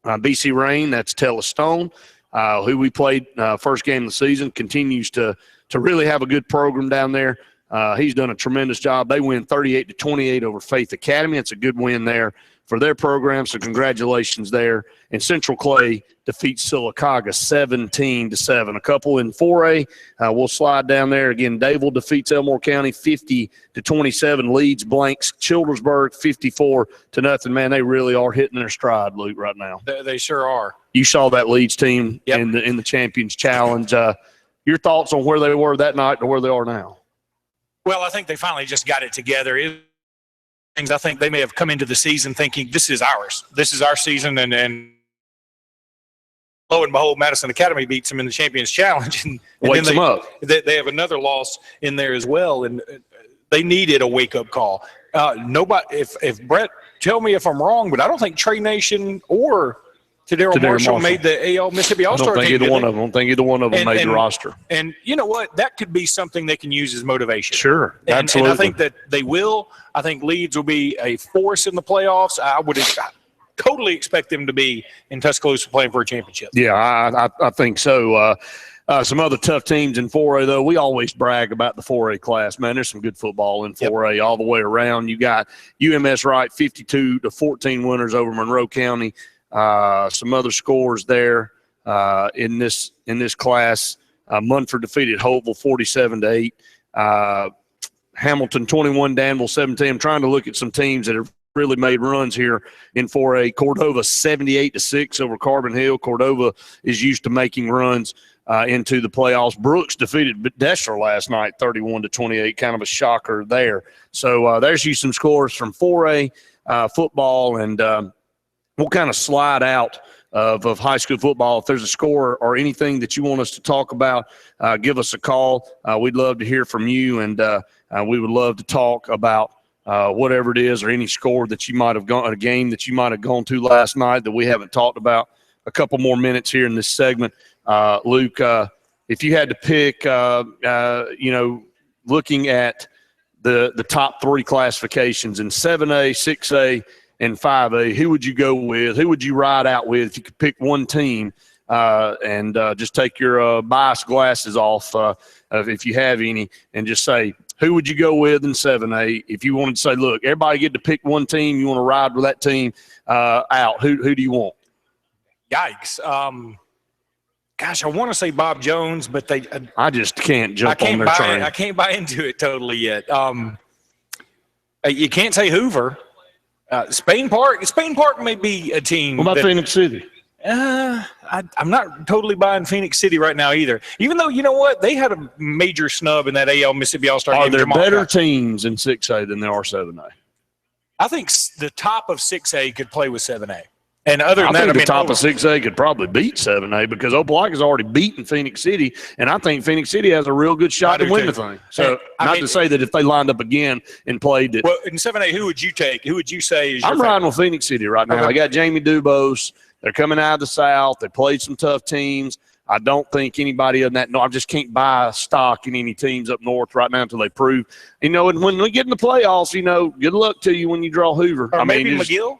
BC Rain, that's Tella Stone, who we played first game of the season, continues to really have a good program down there. He's done a tremendous job. They win 38-28 over Faith Academy. It's a good win there for their program, so congratulations there. And Central Clay defeats Sylacauga 17-7. A couple in 4A. We'll slide down there. Again, Dayville defeats Elmore County 50-27. Leeds blanks Childersburg 54-0. Man, they really are hitting their stride, Luke, right now. They sure are. You saw that Leeds team in the Champions Challenge. Your thoughts on where they were that night to where they are now? Well, I think they finally just got it together. I think they may have come into the season thinking this is ours. This is our season, and lo and behold, Madison Academy beats them in the Champions Challenge, and wakes them up. They have another loss in there as well, and they needed a wake-up call. Nobody, if Brett, tell me if I'm wrong, but I don't think Trey Nation or Tadero Marshall made the AL Mississippi All-Star team. I don't think either one of them made the roster. And you know what? That could be something they can use as motivation. Sure, absolutely. And I think that they will. I think Leeds will be a force in the playoffs. I would totally expect them to be in Tuscaloosa playing for a championship. Yeah, I think so. Some other tough teams in 4A, though. We always brag about the 4A class. Man, there's some good football in 4A all the way around. You got UMS Wright 52-14 winners over Monroe County. Some other scores there in this class. Munford defeated Hopeville 47-8. Hamilton 21, Danville 17. I'm trying to look at some teams that have really made runs here in 4A. Cordova 78-6 over Carbon Hill. Cordova is used to making runs into the playoffs. Brooks defeated Deshler last night 31-28. Kind of a shocker there. So there's you some scores from 4A football, and we'll kind of slide out of high school football. If there's a score or anything that you want us to talk about, give us a call. We'd love to hear from you, and we would love to talk about whatever it is or any score that you might have gone, a game that you might have gone to last night that we haven't talked about. A couple more minutes here in this segment. Luke, if you had to pick, looking at the top 3 classifications in 7A, 6A, and 5A, who would you go with? Who would you ride out with if you could pick one team and just take your bias glasses off if you have any and just say, who would you go with in 7A? If you wanted to say, look, everybody get to pick one team, you want to ride with that team out, who do you want? Yikes. Gosh, I want to say Bob Jones, but I just can't jump on their train. I can't buy into it totally yet. You can't say Hoover. Spain Park may be a team. What about Phoenix City? I'm not totally buying Phoenix City right now either. Even though, you know what? They had a major snub in that AL Mississippi All-Star game. Are there better teams in 6A than there are 7A? I think the top of 6A could play with 7A. And other than I that, think the top of 6A could probably beat 7A because Opelika's already beaten Phoenix City, and I think Phoenix City has a real good shot to win the thing. So, to say that if they lined up again and played it. Well, in 7A, who would you take? Who would you say is your I'm riding with Phoenix City right now. They got Jamie Dubose. They're coming out of the South. They played some tough teams. I don't think anybody in that – no, I just can't buy stock in any teams up north right now until they prove. And when we get in the playoffs, good luck to you when you draw Hoover. Or maybe McGill?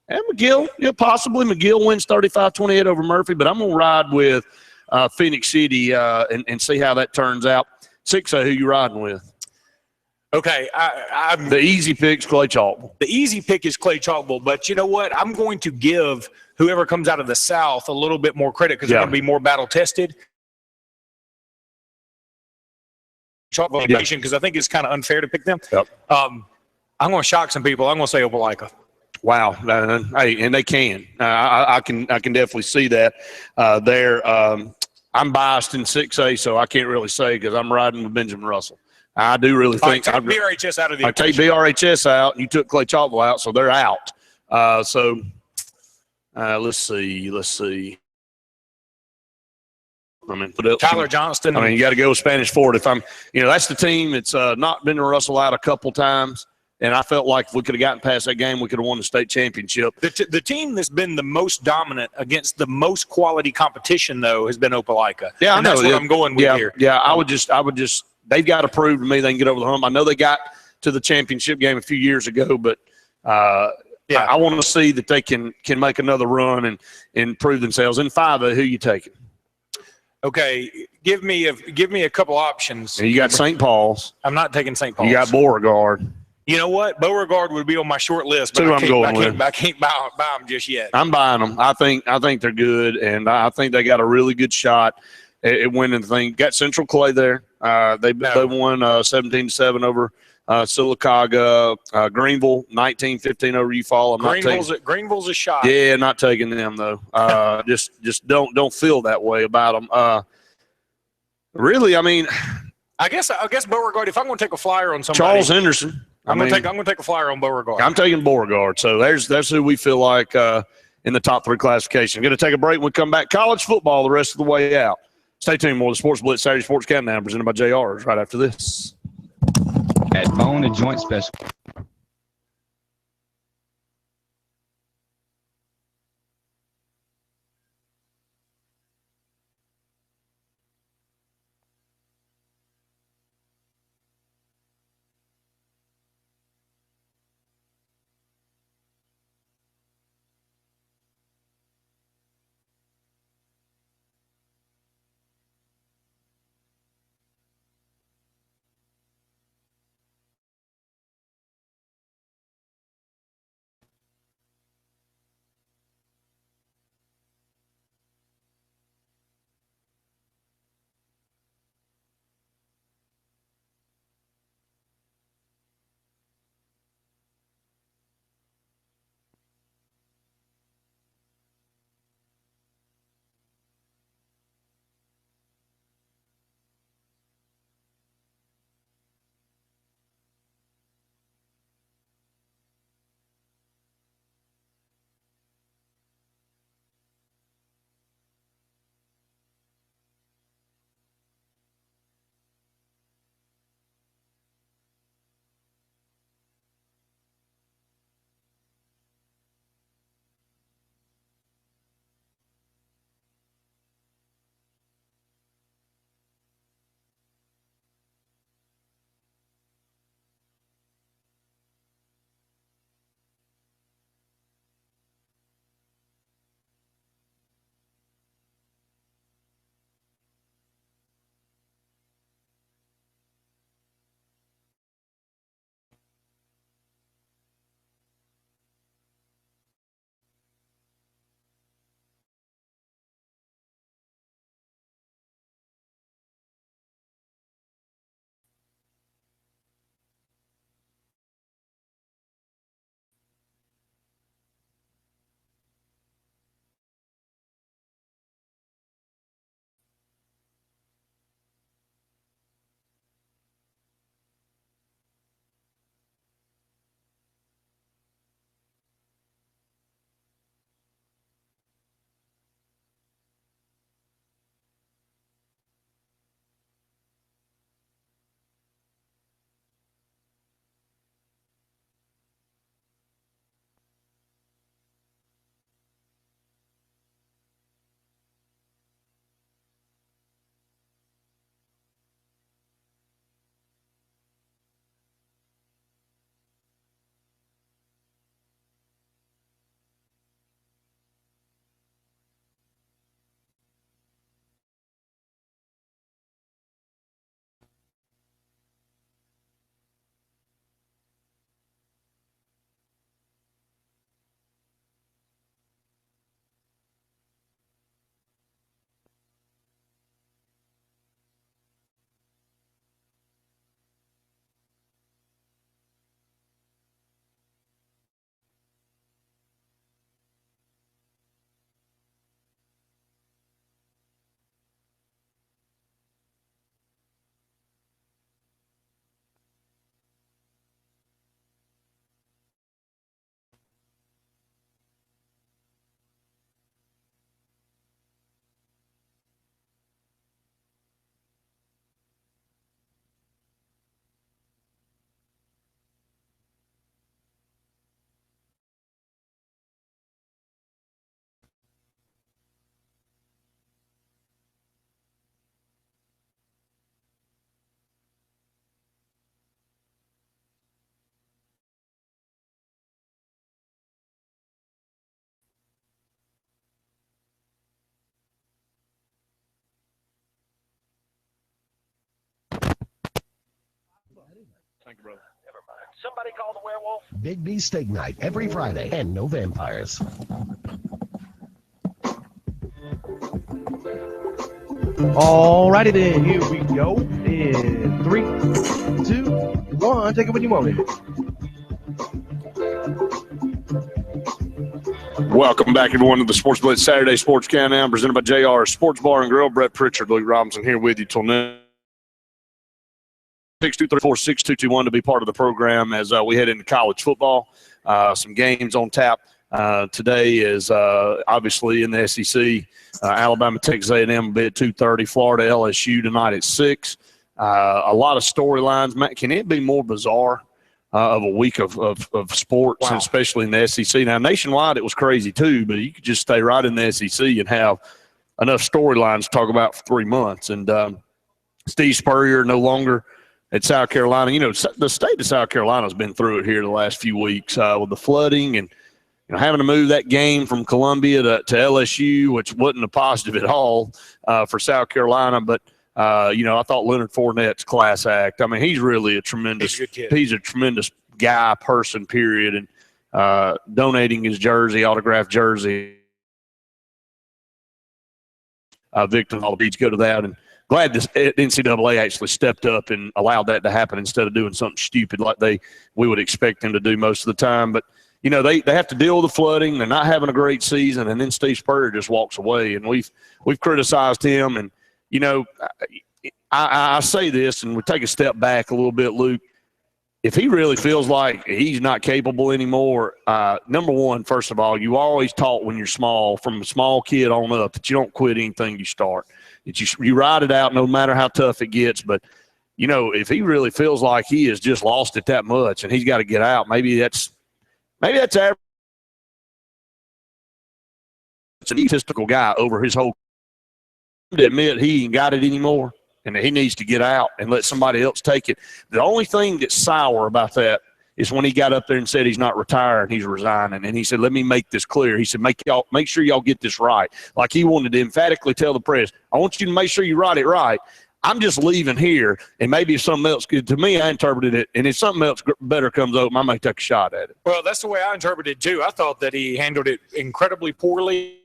And McGill, possibly. McGill wins 35-28 over Murphy, but I'm going to ride with Phoenix City and see how that turns out. 6A, who you riding with? Okay. The easy pick's Clay Chalkville. The easy pick is Clay Chalkville, but you know what? I'm going to give whoever comes out of the South a little bit more credit because they're going to be more battle-tested. Chalkville because I think it's kind of unfair to pick them. Yep. I'm going to shock some people. I'm going to say Opelika. Wow, hey, and they can. I can definitely see that there. I'm biased in 6A, so I can't really say because I'm riding with Benjamin Russell. I do really think take BRHS out of the equation. Take BRHS out, and you took Clay Chalkville out, so they're out. Let's see. I mean, Tyler Johnston. I mean, you got to go with Spanish Ford. If that's the team that's not Benjamin Russell out a couple times. And I felt like if we could have gotten past that game, we could have won the state championship. The team that's been the most dominant against the most quality competition, though, has been Opelika. Yeah, and I know. That's what I'm going with here. Yeah, I would just. They've got to prove to me they can get over the hump. I know they got to the championship game a few years ago, but I want to see that they can make another run and prove themselves. In 5A, who you taking? Okay, give me a couple options. And you got St. Paul's. I'm not taking St. Paul's. You got Beauregard. You know what? Beauregard would be on my short list, but I can't buy them just yet. I'm buying them. I think they're good, and I think they got a really good shot at winning the thing. Got Central Clay there. They won 17-7 over Sylacauga. Greenville 19-15 over Eufaula. Greenville's a shot. Yeah, not taking them though. Just don't feel that way about them. Really, I mean, I guess Beauregard. If I'm going to take a flyer on somebody, Charles Henderson. I'm going to take a flyer on Beauregard. I'm taking Beauregard. So that's who we feel like in the top 3 classification. Going to take a break when we come back. College football the rest of the way out. Stay tuned. More of the Sports Blitz Saturday Sports Countdown presented by JR's right after this. At Bone and Joint Special. Thank you, brother. Never mind. Somebody call the werewolf. Big B Steak Night every Friday and no vampires. Alrighty then, here we go. In 3, 2, 1, take it when you want it. Welcome back, everyone, to the Sports Blitz Saturday Sports Countdown presented by JR Sports Bar and Grill. Brett Pritchard, Luke Robinson here with you till noon. 623-4621 to be part of the program as we head into college football. Some games on tap today is obviously in the SEC. Alabama, Texas A&M will be at 2:30. Florida, LSU tonight at 6. A lot of storylines. Can it be more bizarre of a week of sports, wow, especially in the SEC? Now, nationwide, it was crazy too, but you could just stay right in the SEC and have enough storylines to talk about for 3 months. And Steve Spurrier no longer at South Carolina. You know, the state of South Carolina has been through it here the last few weeks with the flooding and having to move that game from Columbia to LSU, which wasn't a positive at all for South Carolina. But, I thought Leonard Fournette's class act. I mean, he's really a tremendous – he's a tremendous guy, person, period. And donating his jersey, autographed jersey. Victim, all the beats go to that. And glad this NCAA actually stepped up and allowed that to happen instead of doing something stupid like we would expect them to do most of the time. But, they have to deal with the flooding. They're not having a great season, and then Steve Spurrier just walks away. And we've criticized him. And, I say this, and we take a step back a little bit, Luke. If he really feels like he's not capable anymore, number one, first of all, you always taught when you're small, from a small kid on up, that you don't quit anything you start. That you ride it out no matter how tough it gets. But, if he really feels like he has just lost it that much and he's got to get out, maybe that's average. It's an egotistical guy over his whole – to admit he ain't got it anymore and that he needs to get out and let somebody else take it. The only thing that's sour about that is when he got up there and said he's not retiring, he's resigning. And he said, let me make this clear. He said, make sure y'all get this right. Like he wanted to emphatically tell the press, I want you to make sure you write it right. I'm just leaving here, and maybe if something else – to me, I interpreted it, and if something else better comes up, I might take a shot at it. Well, that's the way I interpreted it, too. I thought that he handled it incredibly poorly.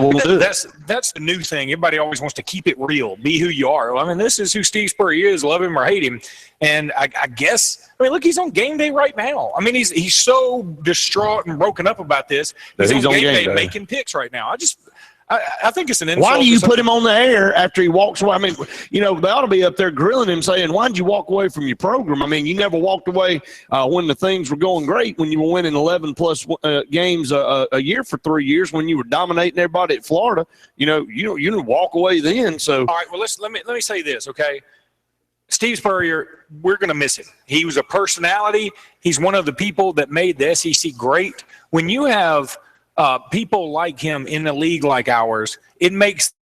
That's the new thing. Everybody always wants to keep it real, be who you are. Well, I mean, this is who Steve Spurrier is, love him or hate him. And I guess, look, he's on game day right now. I mean, he's so distraught and broken up about this. He's on game day making picks right now. I think it's an insult. Why do you put him on the air after he walks away? I mean, they ought to be up there grilling him saying, why did you walk away from your program? I mean, you never walked away when the things were going great, when you were winning 11-plus games a year for 3 years, when you were dominating everybody at Florida. You didn't walk away then. So, all right, well, let me say this, okay? Steve Spurrier, we're going to miss him. He was a personality. He's one of the people that made the SEC great. When you have people like him in a league like ours, it makes –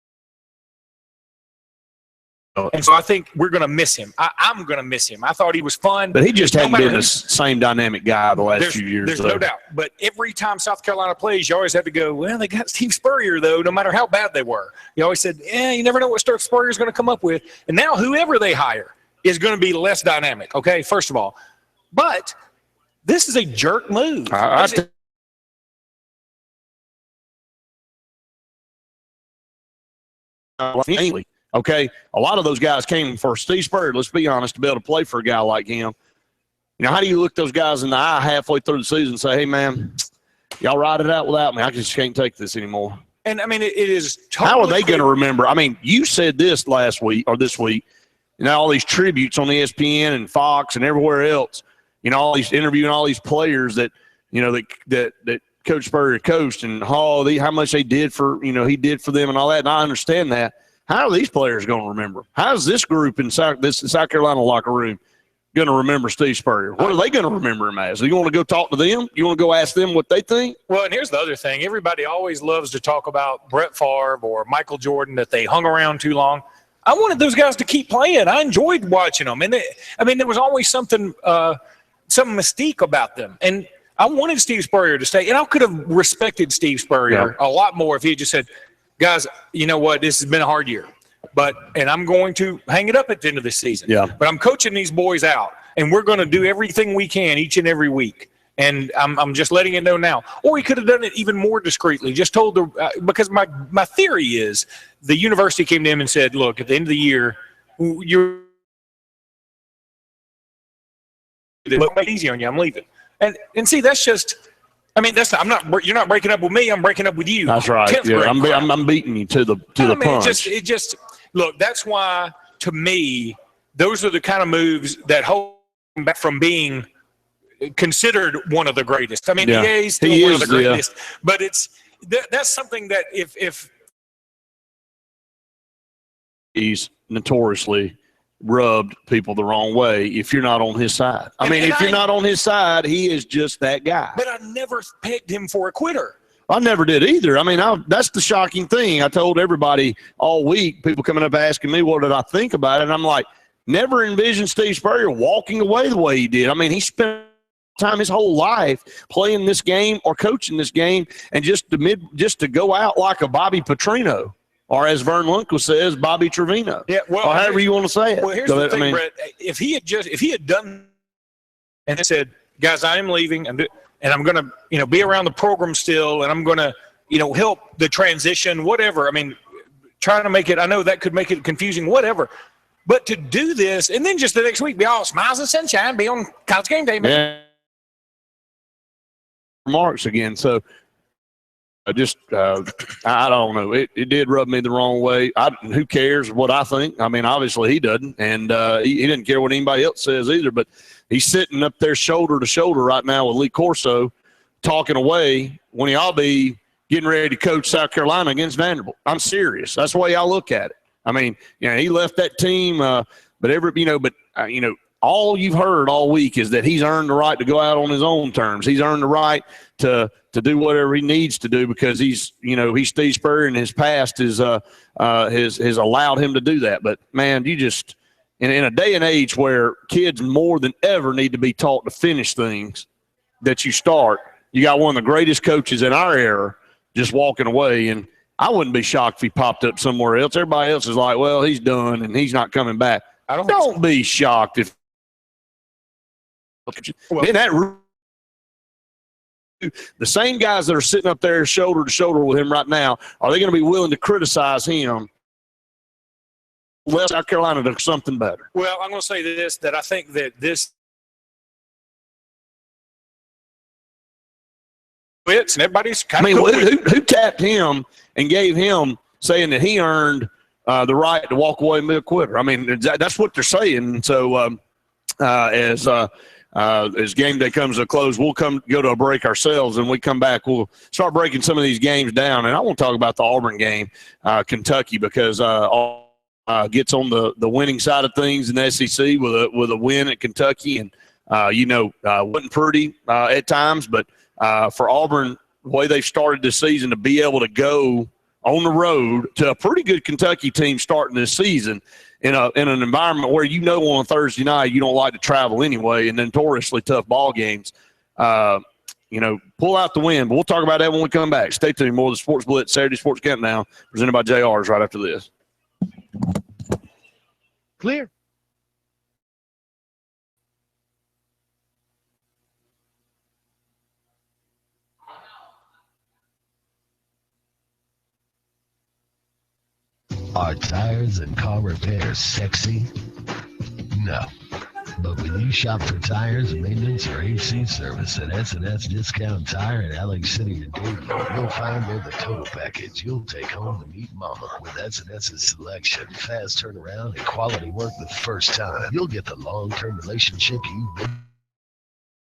and so I think we're going to miss him. I'm going to miss him. I thought he was fun. But he just hadn't been the same dynamic guy the last few years. There's no doubt. But every time South Carolina plays, you always have to go, well, they got Steve Spurrier, though, no matter how bad they were. You always said, you never know what Steve Spurrier is going to come up with. And now whoever they hire is going to be less dynamic, okay, first of all. But this is a jerk move. Okay, a lot of those guys came for Steve Spurrier, let's be honest, to be able to play for a guy like him. How do you look those guys in the eye halfway through the season and say, hey, man, y'all ride it out without me. I just can't take this anymore. And, it is totally how are they going to remember? You said this last week or this week, all these tributes on ESPN and Fox and everywhere else, all these interviewing all these players that, that Coach Spurrier coached and how much they did for, he did for them and all that. And I understand that. How are these players going to remember? How is this group in South Carolina locker room going to remember Steve Spurrier? What are they going to remember him as? You want to go talk to them? You want to go ask them what they think? Well, and here's the other thing. Everybody always loves to talk about Brett Favre or Michael Jordan, that they hung around too long. I wanted those guys to keep playing. I enjoyed watching them. And there was always some mystique about them. And I wanted Steve Spurrier to stay. And I could have respected Steve Spurrier a lot more if he had just said, guys, you know what? This has been a hard year. and I'm going to hang it up at the end of this season. Yeah. But I'm coaching these boys out, and we're going to do everything we can each and every week. And I'm just letting it know now. Or he could have done it even more discreetly. Just told because my theory is the university came to him and said, look, at the end of the year, you're make it easy on you. I'm leaving. And see, that's just. I mean, you're not breaking up with me. I'm breaking up with you. That's right. Yeah, I'm beating you to the punch. It just look. That's why, to me, those are the kind of moves that hold him back from being considered one of the greatest. I mean, he's still one of the greatest, but that's something that if he's notoriously rubbed people the wrong way if you're not on his side. I mean, if you're not on his side, he is just that guy. But I never pegged him for a quitter. I never did either. I mean, that's the shocking thing. I told everybody all week, people coming up asking me, what did I think about it? And I'm like, never envisioned Steve Spurrier walking away the way he did. I mean, he spent time his whole life playing this game or coaching this game, and just to go out like a Bobby Petrino, or as Vern Lundquist says, Bobby Trevino. Yeah, well, or however you want to say it. Well, here's the thing, Brett. If he had done and said, guys, I am leaving, and I'm going to be around the program still, and I'm going to help the transition, whatever. I mean, trying to make it. I know that could make it confusing, whatever. But to do this, and then just the next week be all smiles and sunshine, be on College Game Day, man. Yeah. Remarks again. So I don't know. It did rub me the wrong way. Who cares what I think? I mean, obviously he doesn't, and he didn't care what anybody else says either. But he's sitting up there shoulder to shoulder right now with Lee Corso, talking away when he ought to be getting ready to coach South Carolina against Vanderbilt. I'm serious. That's the way I look at it. I mean, he left that team, but all you've heard all week is that he's earned the right to go out on his own terms. He's earned the right to do whatever he needs to do because he's Steve Spurrier, and his past has allowed him to do that. But man, you just in a day and age where kids more than ever need to be taught to finish things that you start. You got one of the greatest coaches in our era just walking away, and I wouldn't be shocked if he popped up somewhere else. Everybody else is like, well, he's done and he's not coming back. Don't be shocked if the same guys that are sitting up there shoulder to shoulder with him right now, are they going to be willing to criticize him? Well, South Carolina does something better. Well, I'm going to say this, that I think that this Blitz and everybody's kind of who tapped him and gave him saying that he earned the right to walk away and be a quitter? I mean, that's what they're saying. So as game day comes to a close, we'll go to a break ourselves, and we come back, we'll start breaking some of these games down. And I want to talk about the Auburn game, Kentucky, because gets on the winning side of things in the SEC with a win at Kentucky, and wasn't pretty at times, but for Auburn, the way they've started this season, to be able to go on the road to a pretty good Kentucky team starting this season in an environment where on a Thursday night you don't like to travel anyway, and notoriously tough ball games, pull out the win. But we'll talk about that when we come back. Stay tuned. More of the Sports Blitz Saturday Sports Countdown presented by JR's right after this. Clear. Are tires and car repairs sexy? No. But when you shop for tires, maintenance, or AC service at S&S Discount Tire in Alex City or Dayton, you'll find they're the total package you'll take home to meet mama. With S&S's selection, fast turnaround, and quality work the first time, you'll get the long-term relationship you've been.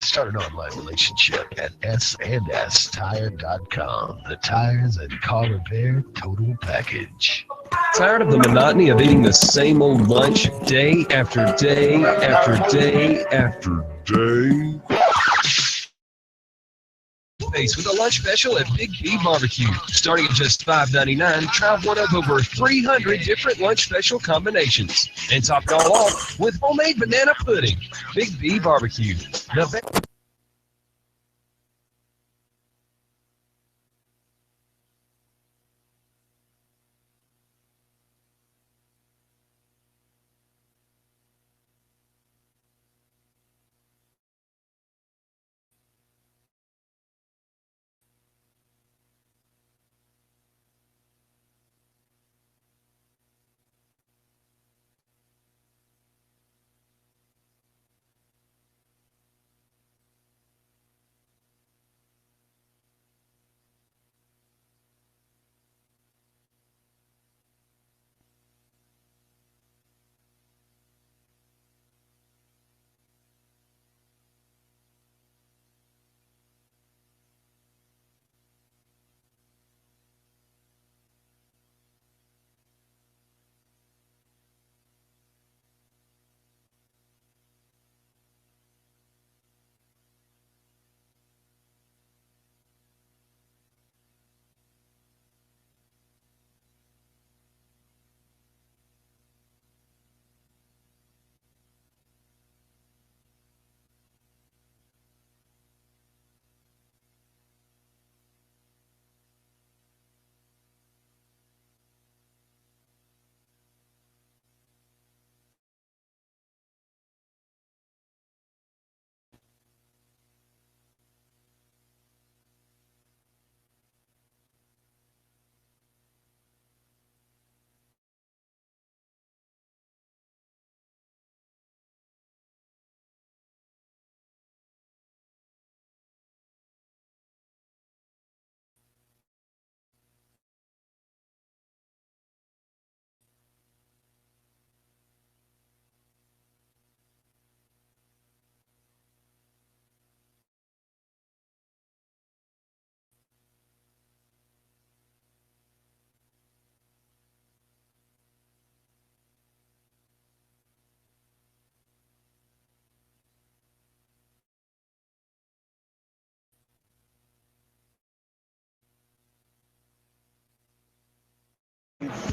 Start an online relationship at sndstire.com. The tires and car repair total package. Tired of the monotony of eating the same old lunch day after day after day after day? Face with a lunch special at Big B Barbecue. Starting at just $5.99, try one of over 300 different lunch special combinations. And top it all off with homemade banana pudding. Big B Barbecue.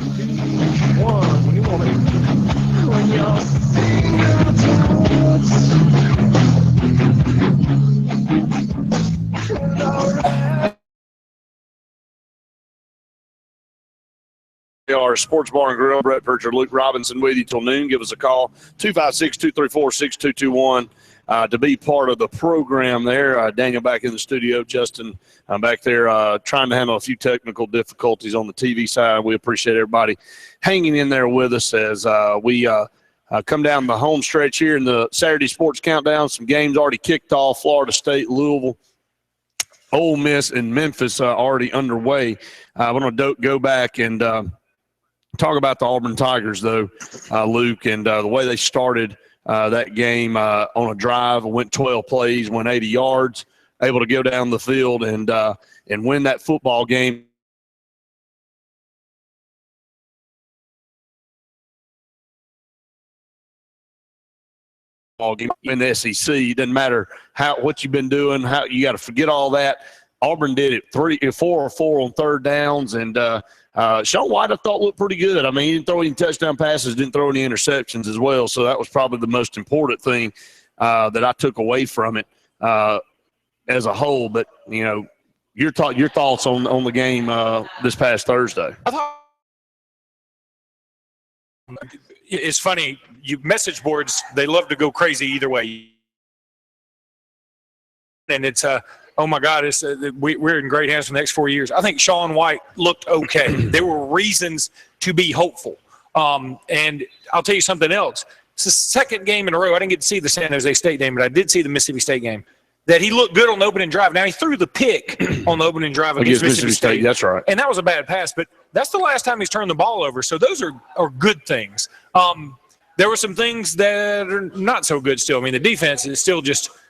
1. When you want it. When y'all sing Our Sports Bar and Grill, Brett Pritchard, Luke Robinson with you till noon. Give us a call, 256-234-6221, to be part of the program there. Daniel back in the studio, Justin back there trying to handle a few technical difficulties on the TV side. We appreciate everybody hanging in there with us as we come down the home stretch here in the Saturday Sports Countdown. Some games already kicked off, Florida State, Louisville, Ole Miss, and Memphis already underway. I want to go back and talk about the Auburn Tigers, though, Luke, and the way they started that game on a drive, went 12 plays, went 80 yards, able to go down the field and win that football game. Game in the SEC, it doesn't matter what you've been doing, how you got to forget all that. Auburn did it 4 or 4 on third downs, and Sean White I thought looked pretty good. I mean, he didn't throw any touchdown passes, didn't throw any interceptions as well, so that was probably the most important thing that I took away from it as a whole. But you know, your thoughts on the game this past Thursday? It's funny, message boards, they love to go crazy either way, and it's oh my God, we're in great hands for the next 4 years. I think Sean White looked okay. There were reasons to be hopeful. And I'll tell you something else. It's the second game in a row. I didn't get to see the San Jose State game, but I did see the Mississippi State game. That he looked good on the opening drive. Now, he threw the pick on the opening drive against Mississippi State. That's right. And that was a bad pass, but that's the last time he's turned the ball over. So those are good things. There were some things that are not so good still. I mean, the defense is still just –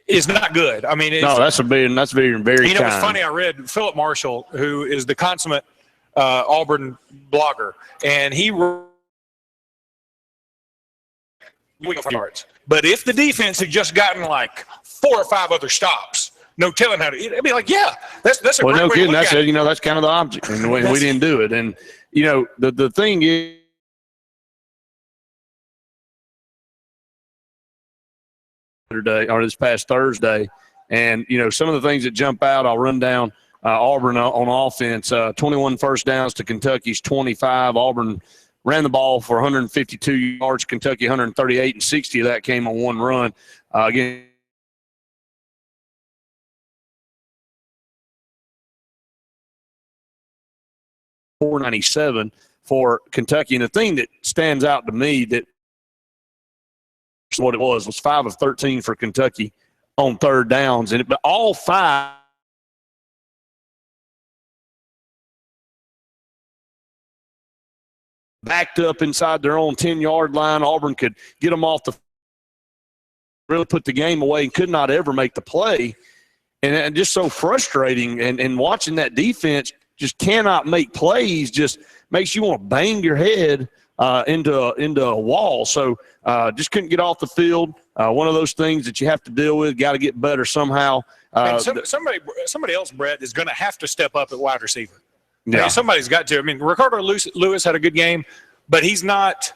is not good. I mean, that's very You know, kind. it's funny. I read Philip Marshall, who is the consummate Auburn blogger, and he wrote yards. But if the defense had just gotten like 4 or 5 other stops, no telling how to. It'd be like, yeah, that's a great way to look at it. You know, that's kind of the object, and we didn't do it. And you know, the thing is. Or this past Thursday, and you know some of the things that jump out. I'll run down Auburn on offense. 21 first downs to Kentucky's 25. Auburn ran the ball for 152 yards. Kentucky 138, and 60 of that came on one run. Again. .497 for Kentucky, and the thing that stands out to me that. What it was 5 of 13 for Kentucky on third downs, but all 5 backed up inside their own 10-yard line. Auburn could get them off really put the game away and could not ever make the play, and just so frustrating. And watching that defense just cannot make plays just makes you want to bang your head into a wall. So just couldn't get off the field. One of those things that you have to deal with. Got to get better somehow. Somebody else, Brett, is going to have to step up at wide receiver. Yeah. I mean, somebody's got to. I mean, Ricardo Lewis had a good game, but he's not.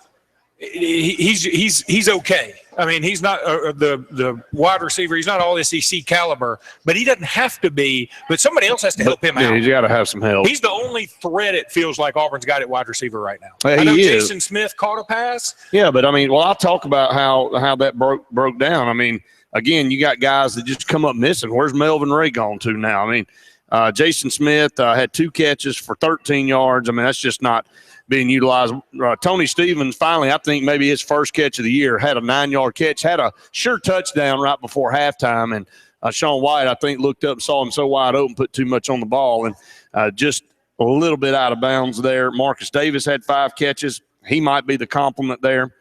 He's okay. I mean, he's not the wide receiver. He's not all SEC caliber, but he doesn't have to be. But somebody else has to help him out. He's got to have some help. He's the only threat it feels like Auburn's got at wide receiver right now. I know Jason Smith caught a pass. Yeah, but I mean, I'll talk about how that broke down. I mean, again, you got guys that just come up missing. Where's Melvin Ray gone to now? I mean, Jason Smith had 2 catches for 13 yards. I mean, that's just not being utilized. Tony Stevens, finally, I think maybe his first catch of the year, had a 9-yard catch, had a sure touchdown right before halftime. And Sean White, I think, looked up and saw him so wide open, put too much on the ball, and just a little bit out of bounds there. Marcus Davis had 5 catches. He might be the complement there.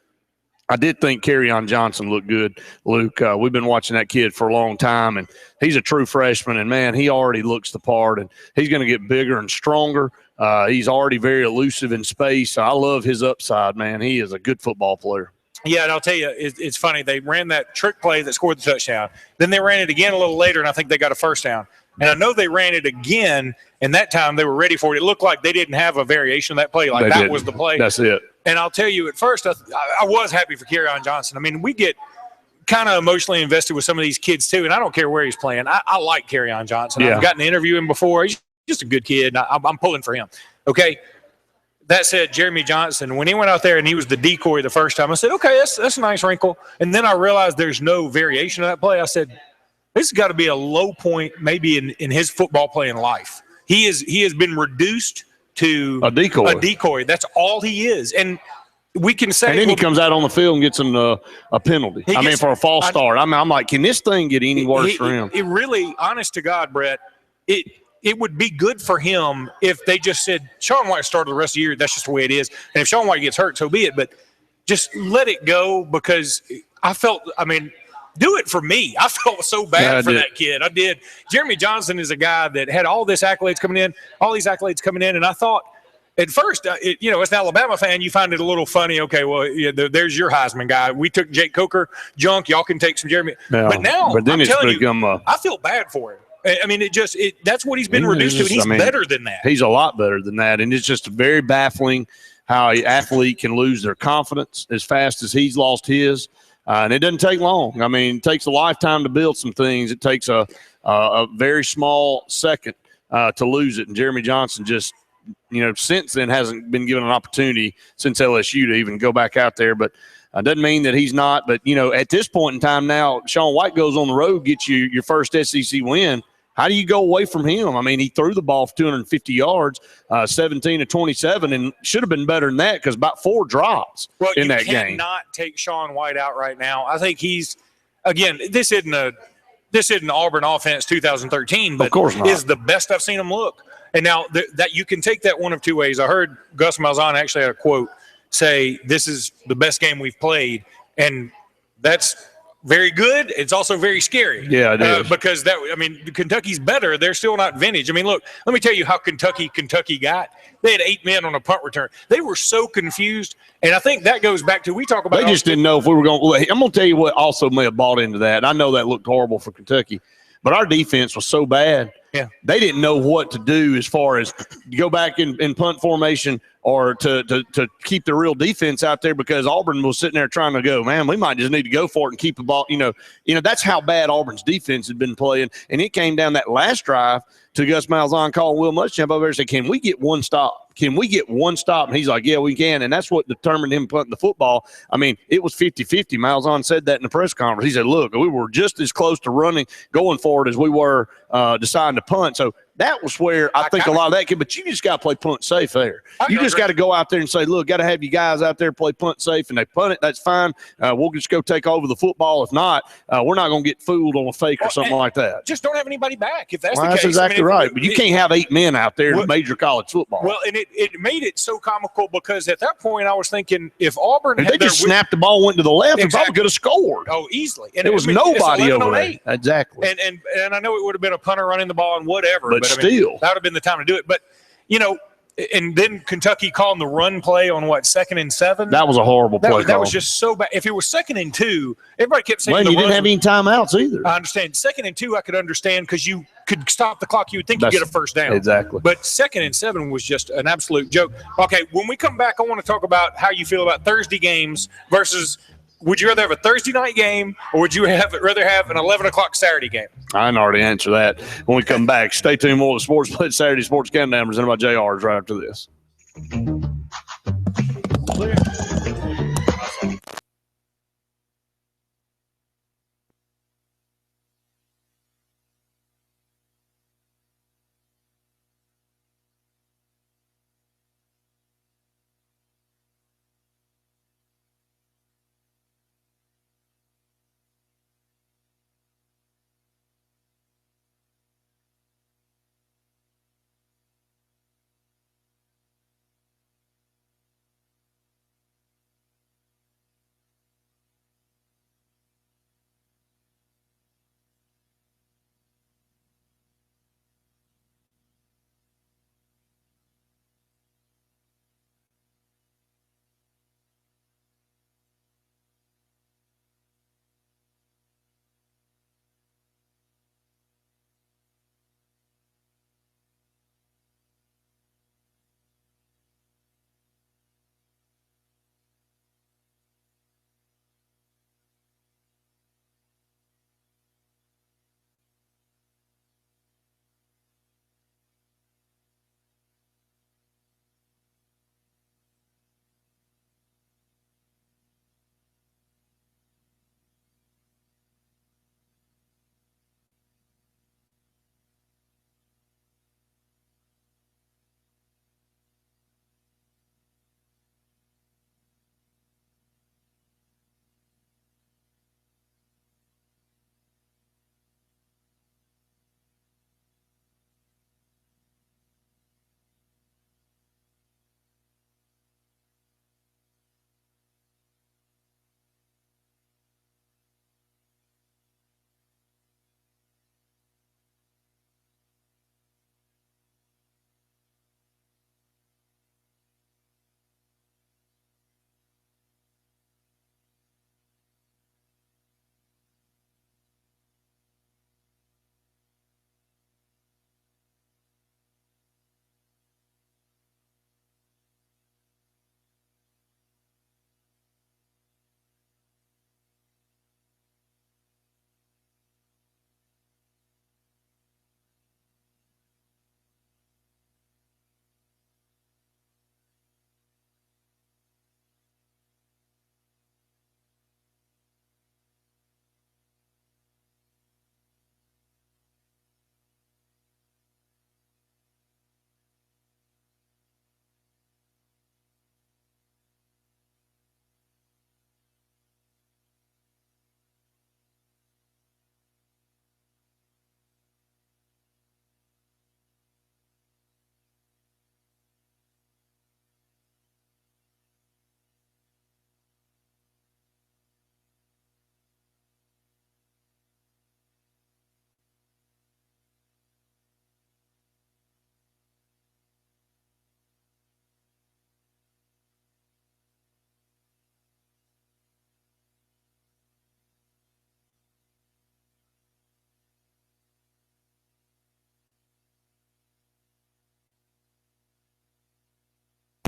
I did think Kerryon Johnson looked good, Luke. We've been watching that kid for a long time, and he's a true freshman, and, man, he already looks the part, and he's going to get bigger and stronger. He's already very elusive in space. I love his upside, man. He is a good football player. Yeah, and I'll tell you, it's funny. They ran that trick play that scored the touchdown. Then they ran it again a little later, and I think they got a first down. And I know they ran it again, and that time they were ready for it. It looked like they didn't have a variation of that play. Like that was the play. That's it. And I'll tell you, at first, I was happy for Kerryon Johnson. I mean, we get kind of emotionally invested with some of these kids too, and I don't care where he's playing. I like Kerryon Johnson. Yeah. I've gotten to interview him before. He's just a good kid. I'm pulling for him. Okay. That said, Jeremy Johnson, when he went out there and he was the decoy the first time, I said, okay, that's a nice wrinkle. And then I realized there's no variation of that play. I said, this has got to be a low point maybe in his football playing life. He has been reduced to a decoy. That's all he is. And we can say, and then he comes out on the field and gets a penalty. For a false start. I'm like, can this thing get any worse for him? It really, honest to God, Brett, it would be good for him if they just said, Sean White started the rest of the year. That's just the way it is. And if Sean White gets hurt, so be it. But just let it go, because do it for me. I felt so bad for that kid. I did. Jeremy Johnson is a guy that had all these accolades coming in, and I thought at first, as an Alabama fan, you find it a little funny. Okay, well, there's your Heisman guy. We took Jake Coker junk. Y'all can take some Jeremy. Yeah. But now, I'm telling you, I feel bad for him. I mean, that's what he's been reduced to, and he's better than that. He's a lot better than that, and it's just very baffling how an athlete can lose their confidence as fast as he's lost his. And it doesn't take long. I mean, it takes a lifetime to build some things. It takes a very small second to lose it. And Jeremy Johnson just, since then hasn't been given an opportunity since LSU to even go back out there. But doesn't mean that he's not. But, at this point in time now, Sean White goes on the road, gets you your first SEC win. How do you go away from him? I mean, he threw the ball for 250 yards, 17 to 27, and should have been better than that because about 4 drops in that game. You cannot take Sean White out right now. I think he's – again, this isn't Auburn offense 2013, but of course not. Is the best I've seen him look. And now that you can take that one of two ways. I heard Gus Malzahn actually had a quote say, this is the best game we've played, and that's – very good. It's also very scary. Yeah, it is. Because Kentucky's better. They're still not vintage. I mean, look, let me tell you how Kentucky got. They had 8 men on a punt return. They were so confused, and I think that goes back to we talk about. They just didn't know if we were going. I'm going to tell you what also may have bought into that. I know that looked horrible for Kentucky, but our defense was so bad. Yeah, they didn't know what to do as far as go back in punt formation or to keep the real defense out there, because Auburn was sitting there trying to go, man, we might just need to go for it and keep the ball. That's how bad Auburn's defense had been playing. And it came down that last drive to Gus Malzahn calling Will Muschamp over there and said, can we get one stop? Can we get one stop? And he's like, yeah, we can. And that's what determined him punting the football. I mean, it was 50-50. Malzahn said that in the press conference. He said, look, we were just as close to going for it as we were deciding to punt. So that was where I think a lot of that came. But you just got to play punt safe there. You just got to go out there and say, look, got to have you guys out there play punt safe, and they punt it. That's fine. We'll just go take over the football. If not, we're not going to get fooled on a fake or something like that. Just don't have anybody back if that's the case. That's exactly right. But you can't have 8 men out there in major college football. Well, and it made it so comical because at that point I was thinking if Auburn if they just snapped the ball, went to the left, they probably could have scored. Oh, easily. And there was nobody over there. Exactly. And I know it would have been a punter running the ball and whatever. But still. That would have been the time to do it. But, and then Kentucky calling the run play on 2nd and 7. That was a horrible play. That was just so bad. If it was 2nd and 2, everybody kept saying you didn't have any timeouts either. I understand. 2nd and 2, I could understand because you could stop the clock. You would think you'd get a first down. Exactly. But 2nd and 7 was just an absolute joke. Okay, when we come back, I want to talk about how you feel about Thursday games versus would you rather have a Thursday night game or would you rather have an 11 o'clock Saturday game? I can already answer that when we come back. Stay tuned more with Sports Blitz Saturday Sports Countdown presented by JR's right after this. Clear.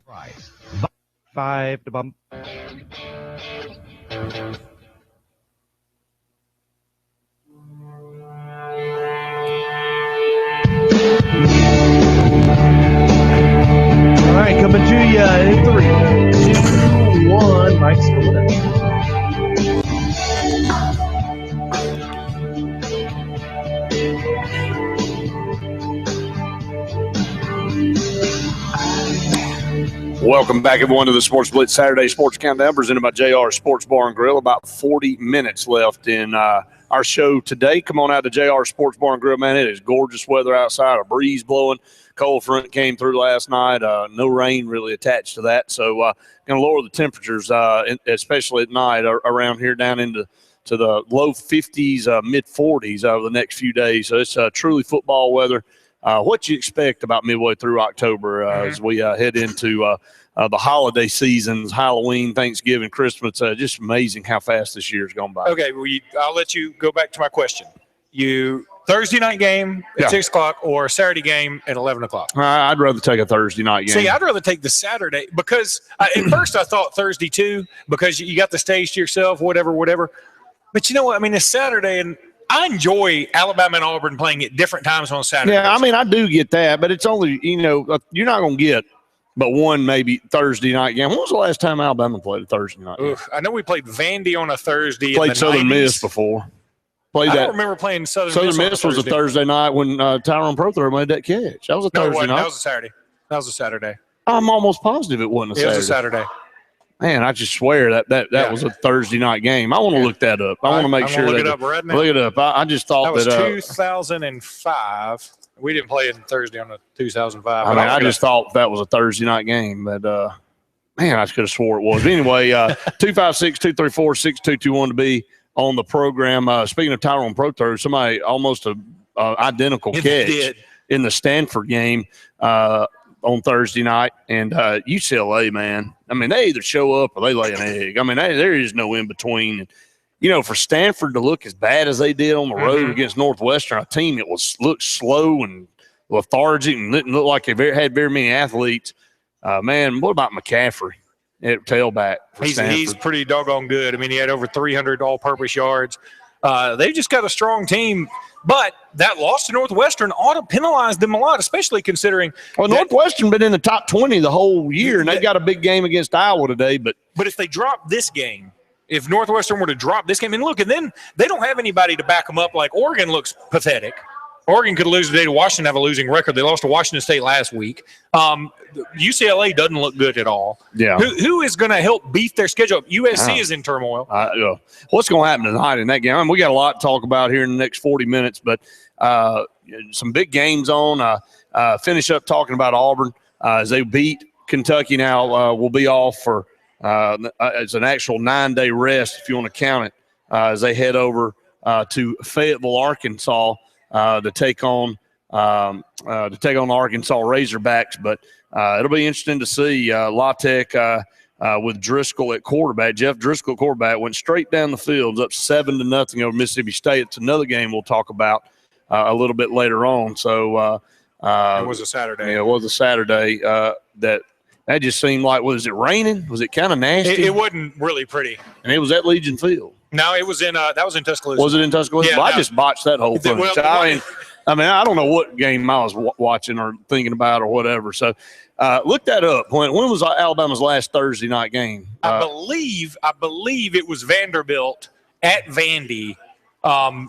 Price. 5 to bump. All right, coming to you in 3, 2, 1. Mike's going up. Welcome back, everyone, to the Sports Blitz Saturday Sports Countdown presented by JR Sports Bar and Grill. About 40 minutes left in our show today. Come on out to JR Sports Bar and Grill, man. It is gorgeous weather outside, a breeze blowing. Cold front came through last night. No rain really attached to that. So going to lower the temperatures, especially at night around here down into the low 50s, mid 40s over the next few days. So it's truly football weather. What you expect about midway through October as we head into the holiday seasons, Halloween, Thanksgiving, Christmas. Just amazing how fast this year's gone by. Okay, well, I'll let you go back to my question. Thursday night game at 6 o'clock or Saturday game at 11 o'clock? I'd rather take a Thursday night game. See, I'd rather take the Saturday because at first I thought Thursday too because you got the stage to yourself, whatever. But you know what? I mean, it's Saturday, and I enjoy Alabama and Auburn playing at different times on Saturday. Yeah, I mean, I do get that, but it's only, you're not going to get but one maybe Thursday night game. When was the last time Alabama played a Thursday night game? I know we played Vandy on a Thursday. Played Southern Miss before. I don't remember playing Southern Miss was a Thursday night when Tyrone Prothro made that catch. That was a Thursday night. That was a Saturday. I'm almost positive it wasn't a Saturday. It was a Saturday. Man, I just swear that was a Thursday night game. I want to look that up. I want to make sure. Look it up right now. Look it up. I just thought that was 2005. We didn't play it Thursday on the 2005. I mean, I just thought that was a Thursday night game, but man, I could have swore it was. But anyway, 256-234-6221 to be on the program. Speaking of Tyrone Prothro, somebody almost an identical catch in the Stanford game on Thursday night. And UCLA, man, I mean, they either show up or they lay an egg. I mean, there is no in between. And, for Stanford to look as bad as they did on the road against Northwestern, a team that looked slow and lethargic and didn't look like they had very many athletes. Man, what about McCaffrey at tailback for Stanford? He's pretty doggone good. I mean, he had over 300 all-purpose yards. They've just got a strong team. But that loss to Northwestern ought to penalize them a lot, especially considering – Well, Northwestern been in the top 20 the whole year, and they've got a big game against Iowa today. But if they drop this game, if Northwestern were to drop this game, and look, and then they don't have anybody to back them up. Like Oregon looks pathetic. Oregon could lose today to Washington, have a losing record. They lost to Washington State last week. UCLA doesn't look good at all. Yeah. Who is going to help beef their schedule up? USC is in turmoil. What's going to happen tonight in that game? I mean, we got a lot to talk about here in the next 40 minutes, but some big games on. Finish up talking about Auburn as they beat Kentucky. Now we'll be off for it's an actual 9-day rest if you want to count it as they head over to Fayetteville, Arkansas. To take on the Arkansas Razorbacks, but it'll be interesting to see La Tech with Driscoll at quarterback. Jeff Driscoll at quarterback went straight down the field, up 7-0 over Mississippi State. It's another game we'll talk about a little bit later on. So it was a Saturday. Yeah, it was a Saturday. That just seemed like, was it raining? Was it kind of nasty? It wasn't really pretty, and it was at Legion Field. No, it was in that was in Tuscaloosa. Was it in Tuscaloosa? Yeah, well, I just botched that whole thing. Well, I mean, I don't know what game I was watching or thinking about or whatever. So look that up. When was Alabama's last Thursday night game? I believe it was Vanderbilt at Vandy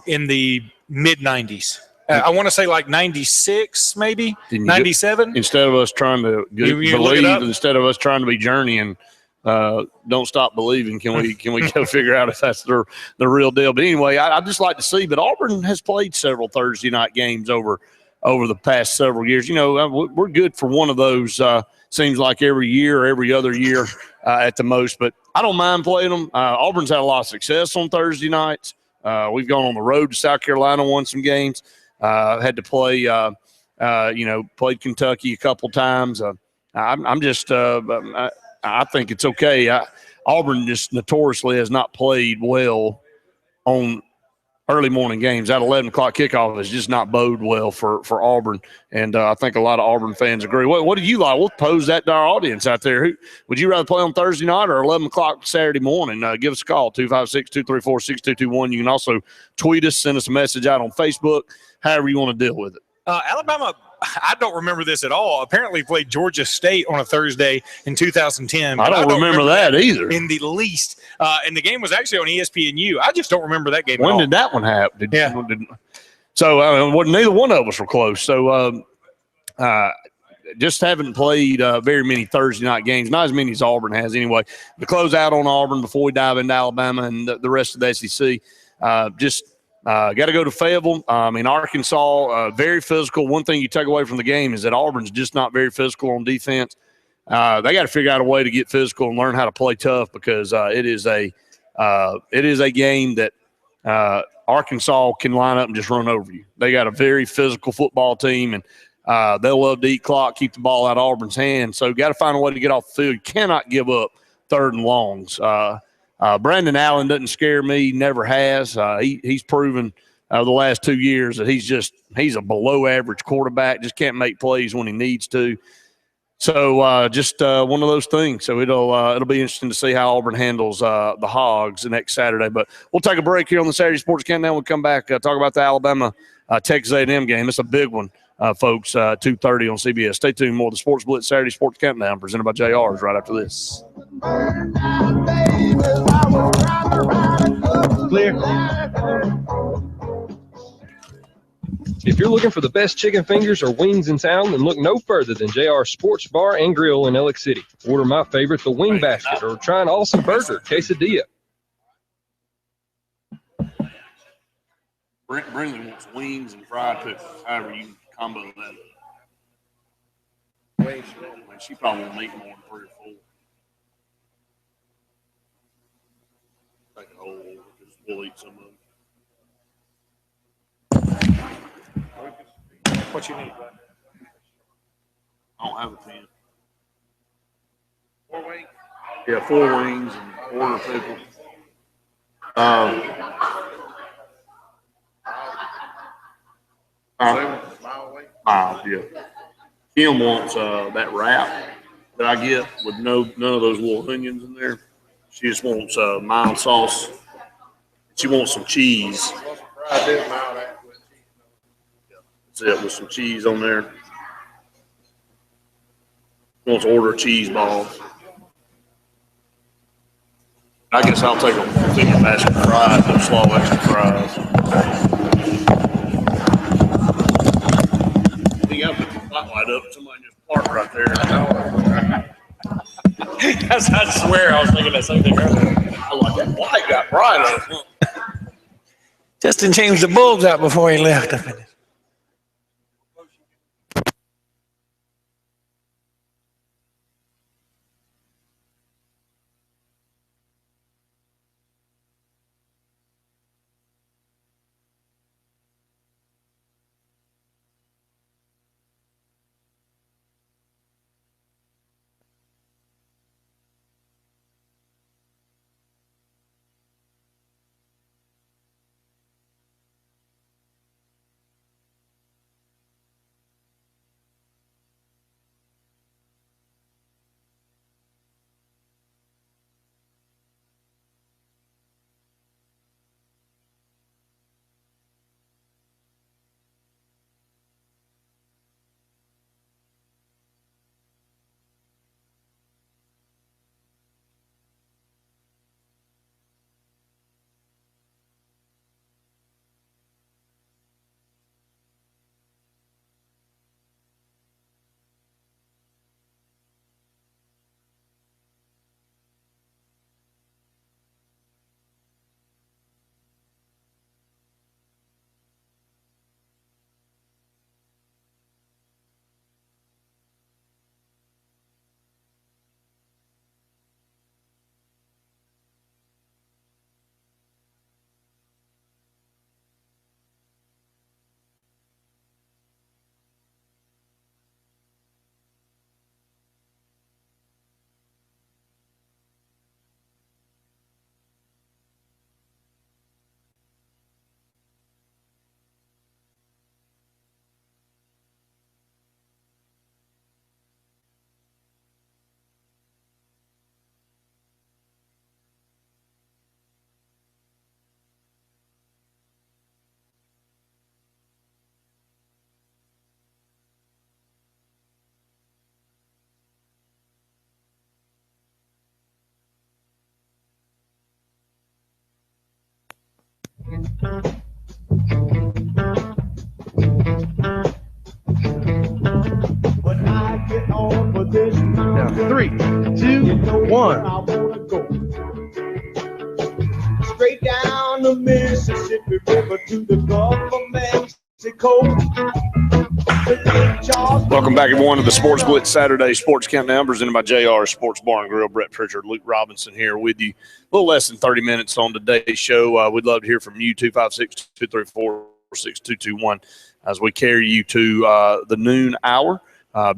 in the mid-90s. I want to say like 96, maybe 97. Instead of us trying to believe, instead of us trying to be journeying. Don't stop believing. Can we go figure out if that's the real deal? But anyway, I'd just like to see. But Auburn has played several Thursday night games over the past several years. We're good for one of those. Seems like every year or every other year at the most. But I don't mind playing them. Auburn's had a lot of success on Thursday nights. We've gone on the road to South Carolina, won some games. Had to play, played Kentucky a couple times. I think it's okay. Auburn just notoriously has not played well on early morning games. That 11 o'clock kickoff is just not bode well for Auburn, and I think a lot of Auburn fans agree. What do you like? We'll pose that to our audience out there. Would you rather play on Thursday night or 11 o'clock Saturday morning? Give us a call, 256-234-6221. You can also tweet us, send us a message out on Facebook, however you want to deal with it. Alabama, I don't remember this at all, apparently played Georgia State on a Thursday in 2010. I don't remember that either. In the least. And the game was actually on ESPNU. I just don't remember that game When at all. did that one happen? Yeah. So neither one of us were close. So just haven't played very many Thursday night games, not as many as Auburn has anyway. To close out on Auburn before we dive into Alabama and the rest of the SEC, got to go to Fayetteville. Arkansas, very physical. One thing you take away from the game is that Auburn's just not very physical on defense. They got to figure out a way to get physical and learn how to play tough because it is a game that Arkansas can line up and just run over you. They got a very physical football team, and they'll love to eat clock, keep the ball out of Auburn's hands. So got to find a way to get off the field. You cannot give up third and longs. Brandon Allen doesn't scare me, never has. He's proven the last 2 years that he's a below-average quarterback, just can't make plays when he needs to. So just one of those things. So it'll be interesting to see how Auburn handles the Hogs the next Saturday. But we'll take a break here on the Saturday Sports Countdown. We'll come back, talk about the Alabama Texas A&M game. It's a big one, folks, 2:30 on CBS. Stay tuned. More of the Sports Blitz Saturday Sports Countdown presented by JR's right after this. Clear. If you're looking for the best chicken fingers or wings in town, then look no further than JR Sports Bar and Grill in Alex City. Order my favorite, the Wing Basket, or try an awesome burger, quesadilla. Brinley wants wings and fried pickles, however you combo that. She probably won't eat more than 3 or 4. Take a whole because we'll eat some of them. What you need? I don't have a pen. 4 wings? Yeah, 4 wings and order pickles. Mild, yeah. Kim wants that wrap that I get with none of those little onions in there. She just wants mild sauce. She wants some cheese. That's it, with some cheese on there. She wants to order cheese balls. I guess I'll take a finger basket of fries and slow extra fries. You got to put the spotlight up. Somebody just parked right there. I swear I was thinking that same thing earlier. I like that light got bright on it. Justin changed the bulbs out before he left. Now, 3, 2, 1. Straight down the Mississippi River to the Gulf of Mexico. Welcome back, everyone, to the Sports Blitz Saturday Sports Countdown presented by JR Sports Bar and Grill. Brett Pritchard, Luke Robinson here with you. A little less than 30 minutes on today's show. We'd love to hear from you, 256-234-6221, as we carry you to the noon hour.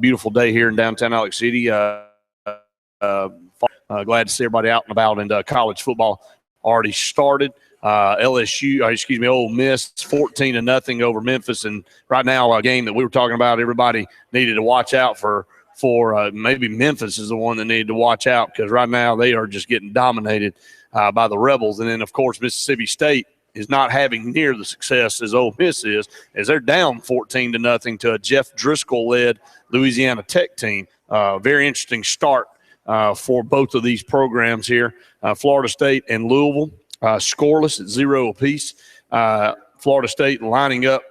Beautiful day here in downtown Alex City. Glad to see everybody out and about, and college football already started. Ole Miss 14-0 over Memphis, and right now a game that we were talking about everybody needed to watch out for maybe Memphis is the one that needed to watch out, because right now they are just getting dominated by the Rebels. And then, of course, Mississippi State is not having near the success as Ole Miss is, as they're down 14-0 to a Jeff Driscoll-led Louisiana Tech team. Very interesting start for both of these programs here. Florida State and Louisville scoreless at 0 apiece. Florida State lining up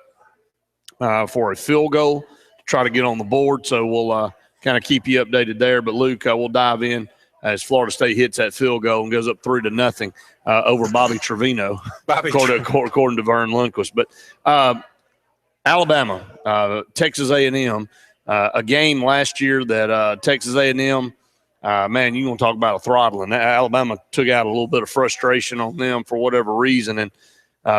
for a field goal to try to get on the board. So we'll kind of keep you updated there. But, Luke, we'll dive in as Florida State hits that field goal and goes up 3-0 over Bobby Trevino, according to Vern Lundquist. But Alabama, Texas A&M, a game last year that Texas A&M, man, you're going to talk about a throttling. Alabama took out a little bit of frustration on them for whatever reason and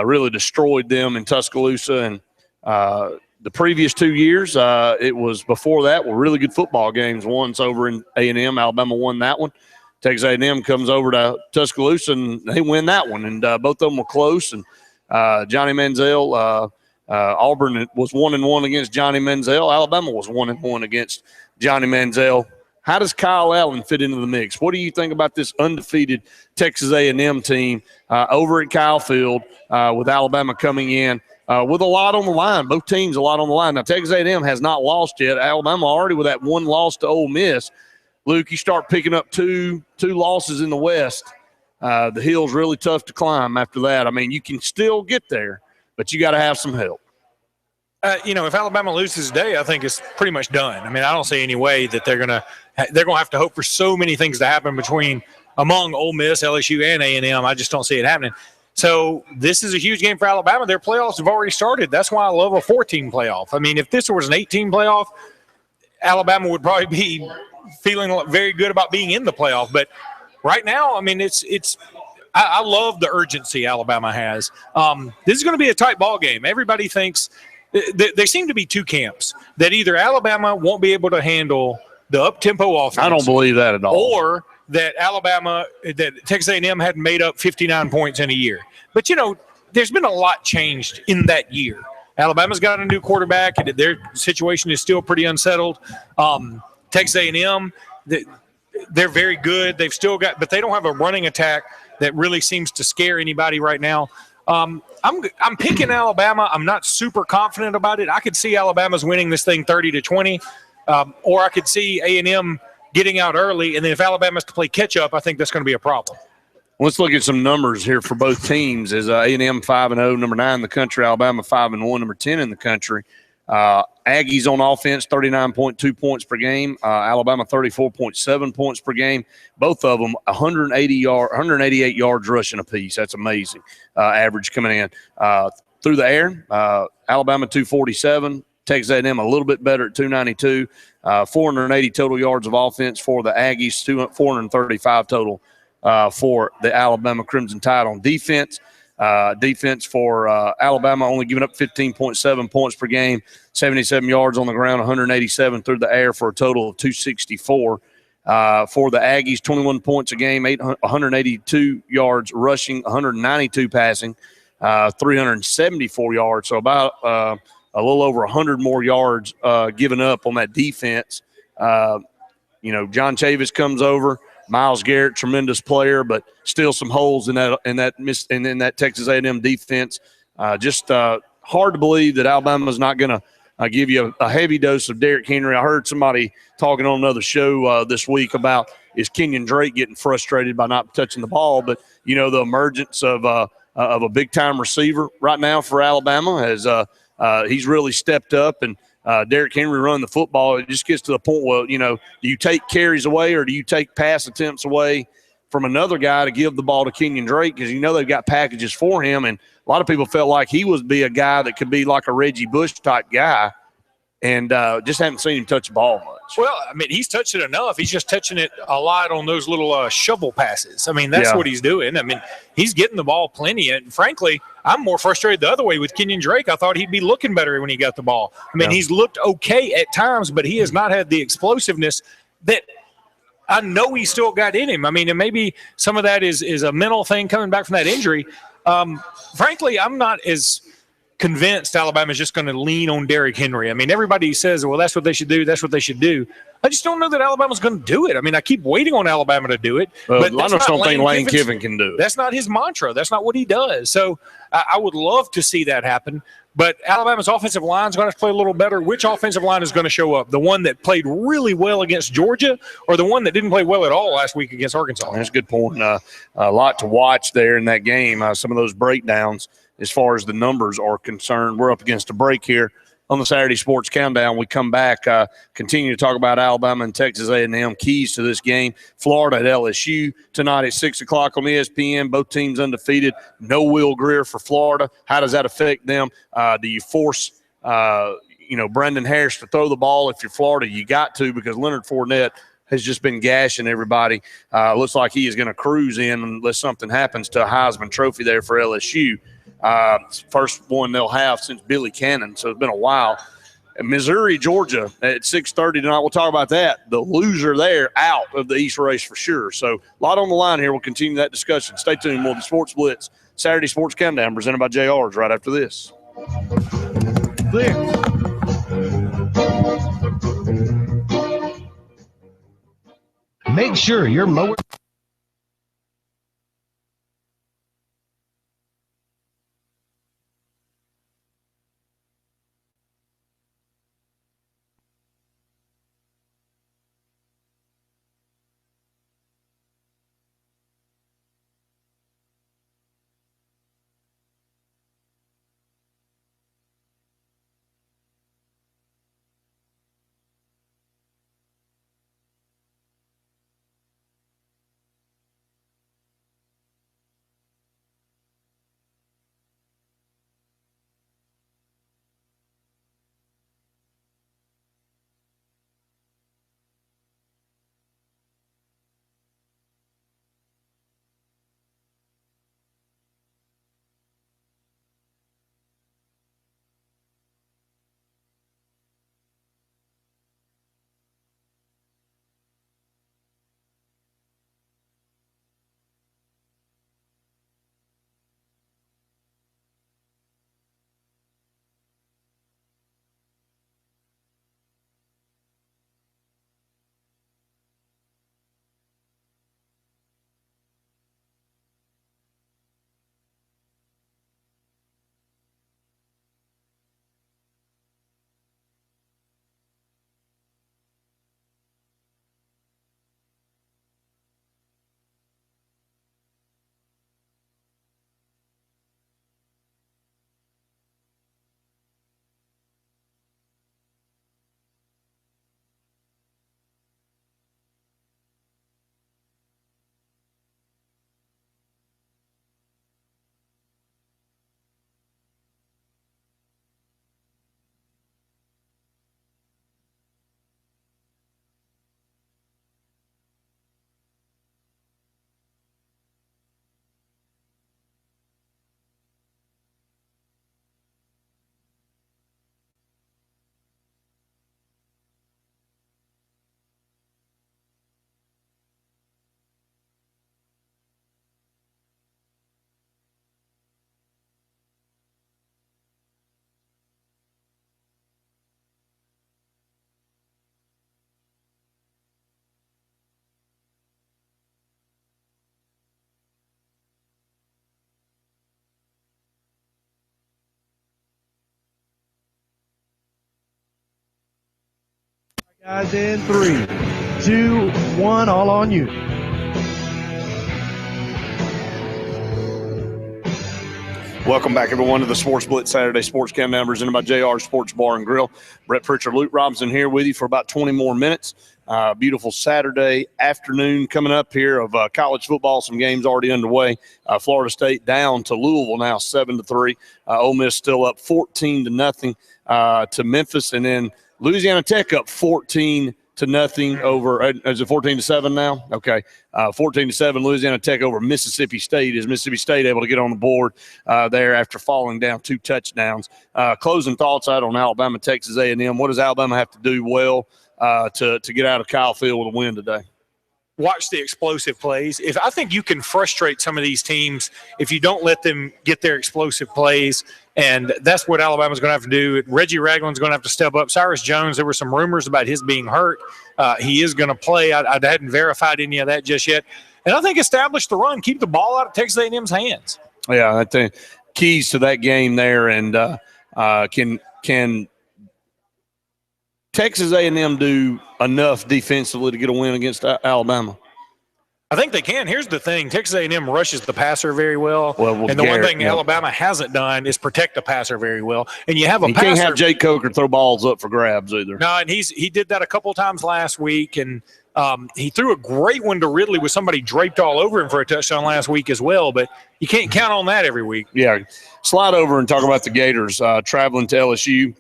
really destroyed them in Tuscaloosa. And the previous 2 years, it was before that were really good football games. Once over in A&M, Alabama won that one. Texas A&M comes over to Tuscaloosa, and they win that one. And both of them were close. And Johnny Manziel, Auburn was 1-1 against Johnny Manziel. Alabama was 1-1 against Johnny Manziel. How does Kyle Allen fit into the mix? What do you think about this undefeated Texas A&M team over at Kyle Field with Alabama coming in with a lot on the line? Both teams a lot on the line. Now, Texas A&M has not lost yet. Alabama already with that one loss to Ole Miss. Luke, you start picking up two losses in the West. The hill's really tough to climb after that. I mean, you can still get there, but you got to have some help. If Alabama loses today, I think it's pretty much done. I mean, I don't see any way that they're gonna have to hope for so many things to happen among Ole Miss, LSU, and A&M. I just don't see it happening. So this is a huge game for Alabama. Their playoffs have already started. That's why I love a 14 playoff. I mean, if this was an 18 playoff, Alabama would probably be feeling very good about being in the playoff. But right now, I mean, I love the urgency Alabama has. This is going to be a tight ball game. Everybody thinks there seem to be two camps, that either Alabama won't be able to handle the up-tempo offense. I don't believe that at all. Or that Texas A&M hadn't made up 59 points in a year. But, there's been a lot changed in that year. Alabama's got a new quarterback, and their situation is still pretty unsettled. Texas A&M, they're very good. They've still got – but they don't have a running attack that really seems to scare anybody right now. I'm picking Alabama. I'm not super confident about it. I could see Alabama's winning this thing 30-20, or I could see A&M getting out early, and then if Alabama's to play catch-up, I think that's going to be a problem. Let's look at some numbers here for both teams. As A&M 5-0, number 9 in the country. Alabama 5-1, number 10 in the country. Aggies on offense, 39.2 points per game. Alabama 34.7 points per game. Both of them 188 yards rushing apiece. That's amazing. Average coming in through the air. Alabama 247. Texas A&M a little bit better at 292. 480 total yards of offense for the Aggies. 435 total for the Alabama Crimson Tide on defense. Defense for Alabama only giving up 15.7 points per game, 77 yards on the ground, 187 through the air for a total of 264. For the Aggies, 21 points a game, 182 yards rushing, 192 passing, 374 yards. So about a little over 100 more yards given up on that defense. John Chavis comes over. Myles Garrett, tremendous player, but still some holes in that Texas A&M defense. Just hard to believe that Alabama's not going to give you a heavy dose of Derrick Henry. I heard somebody talking on another show this week about is Kenyon Drake getting frustrated by not touching the ball, but the emergence of of a big-time receiver right now for Alabama as he's really stepped up. And Derrick Henry running the football, it just gets to the point where, you know, do you take carries away or do you take pass attempts away from another guy to give the ball to Kenyon Drake? Because you know they've got packages for him. And a lot of people felt like he would be a guy that could be like a Reggie Bush type guy. And just haven't seen him touch the ball much. Well, I mean, he's touched it enough. He's just touching it a lot on those little shovel passes. I mean, that's what he's doing. I mean, he's getting the ball plenty. And frankly, I'm more frustrated the other way with Kenyon Drake. I thought he'd be looking better when he got the ball. I mean, he's looked okay at times, but he has not had the explosiveness that I know he's still got in him. I mean, and maybe some of that is a mental thing coming back from that injury. Frankly, I'm not as convinced Alabama's just going to lean on Derrick Henry. I mean, everybody says, well, that's what they should do. That's what they should do. I just don't know that Alabama's going to do it. I mean, I keep waiting on Alabama to do it. But I just don't think Lane Kiffin can do it. That's not his mantra. That's not what he does. So I would love to see that happen. But Alabama's offensive line is going to play a little better. Which offensive line is going to show up? The one that played really well against Georgia or the one that didn't play well at all last week against Arkansas? That's a good point. A lot to watch there in that game. Some of those breakdowns as far as the numbers are concerned. We're up against a break here on the Saturday Sports Countdown. We come back, continue to talk about Alabama and Texas A&M keys to this game. Florida at LSU tonight at 6 o'clock on ESPN. Both teams undefeated. No Will Grier for Florida. How does that affect them? Do you force Brandon Harris to throw the ball? If you're Florida, you got to, because Leonard Fournette has just been gashing everybody. Looks like he is going to cruise in unless something happens to a Heisman Trophy there for LSU. First one they'll have since Billy Cannon, so it's been a while. And Missouri, Georgia at 6:30 tonight. We'll talk about that. The loser there out of the East race for sure. So a lot on the line here. We'll continue that discussion. Stay tuned. More of the Sports Blitz Saturday Sports Countdown presented by JR's right after this. Clear. Make sure your mower. Guys, in 3, 2, 1, all on you. Welcome back, everyone, to the Sports Blitz Saturday Sports Countdown presented by JR Sports Bar and Grill. Brett Pritchard, Luke Robinson here with you for about 20 more minutes. Beautiful Saturday afternoon coming up here of college football. Some games already underway. Florida State down to Louisville now 7-3. Ole Miss still up 14-0 to Memphis, and then Louisiana Tech up 14-0 over. Is it 14-7 now? Okay, 14-7. Louisiana Tech over Mississippi State. Is Mississippi State able to get on the board there after falling down 2 touchdowns? Closing thoughts out on Alabama, Texas A&M. What does Alabama have to do well to get out of Kyle Field with a win today? Watch the explosive plays. I think you can frustrate some of these teams if you don't let them get their explosive plays, and that's what Alabama's going to have to do. Reggie Ragland's going to have to step up. Cyrus Jones, there were some rumors about his being hurt. He is going to play. I hadn't verified any of that just yet. And I think establish the run, keep the ball out of Texas A&M's hands. Yeah, I think keys to that game there, and can Texas A&M do enough defensively to get a win against Alabama? I think they can. Here's the thing. Texas A&M rushes the passer very well. And the one thing Alabama hasn't done is protect the passer very well. And you have a passer. You can't have Jake Coker throw balls up for grabs either. No, and he did that a couple times last week. And he threw a great one to Ridley with somebody draped all over him for a touchdown last week as well. But you can't count on that every week. Yeah. Slide over and talk about the Gators traveling to LSU.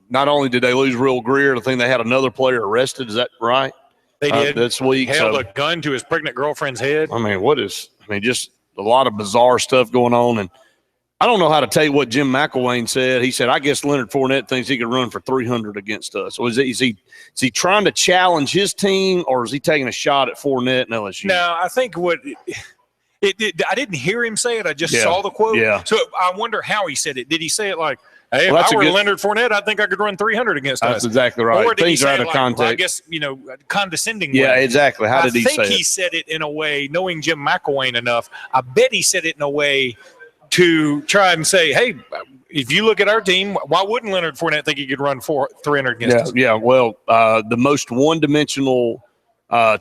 Not only did they lose Will Greer, I think they had another player arrested. Is that right? They did. This week. Held a gun to his pregnant girlfriend's head. I mean, just a lot of bizarre stuff going on. And I don't know how to tell you what Jim McElwain said. He said, I guess Leonard Fournette thinks he could run for 300 against us. So is he trying to challenge his team, or is he taking a shot at Fournette and LSU? No, I think I didn't hear him say it. I just saw the quote. Yeah. So I wonder how he said it. Did he say it like, hey, if I were Leonard Fournette, I think I could run 300 against us? That's exactly right. Or did Things he say are out of context. Well, I guess, condescending Yeah, way. exactly. How did he say it? I think he said it in a way, knowing Jim McElwain enough, I bet he said it in a way to try and say, hey, if you look at our team, why wouldn't Leonard Fournette think he could run 300 against us? Yeah, well, the most one-dimensional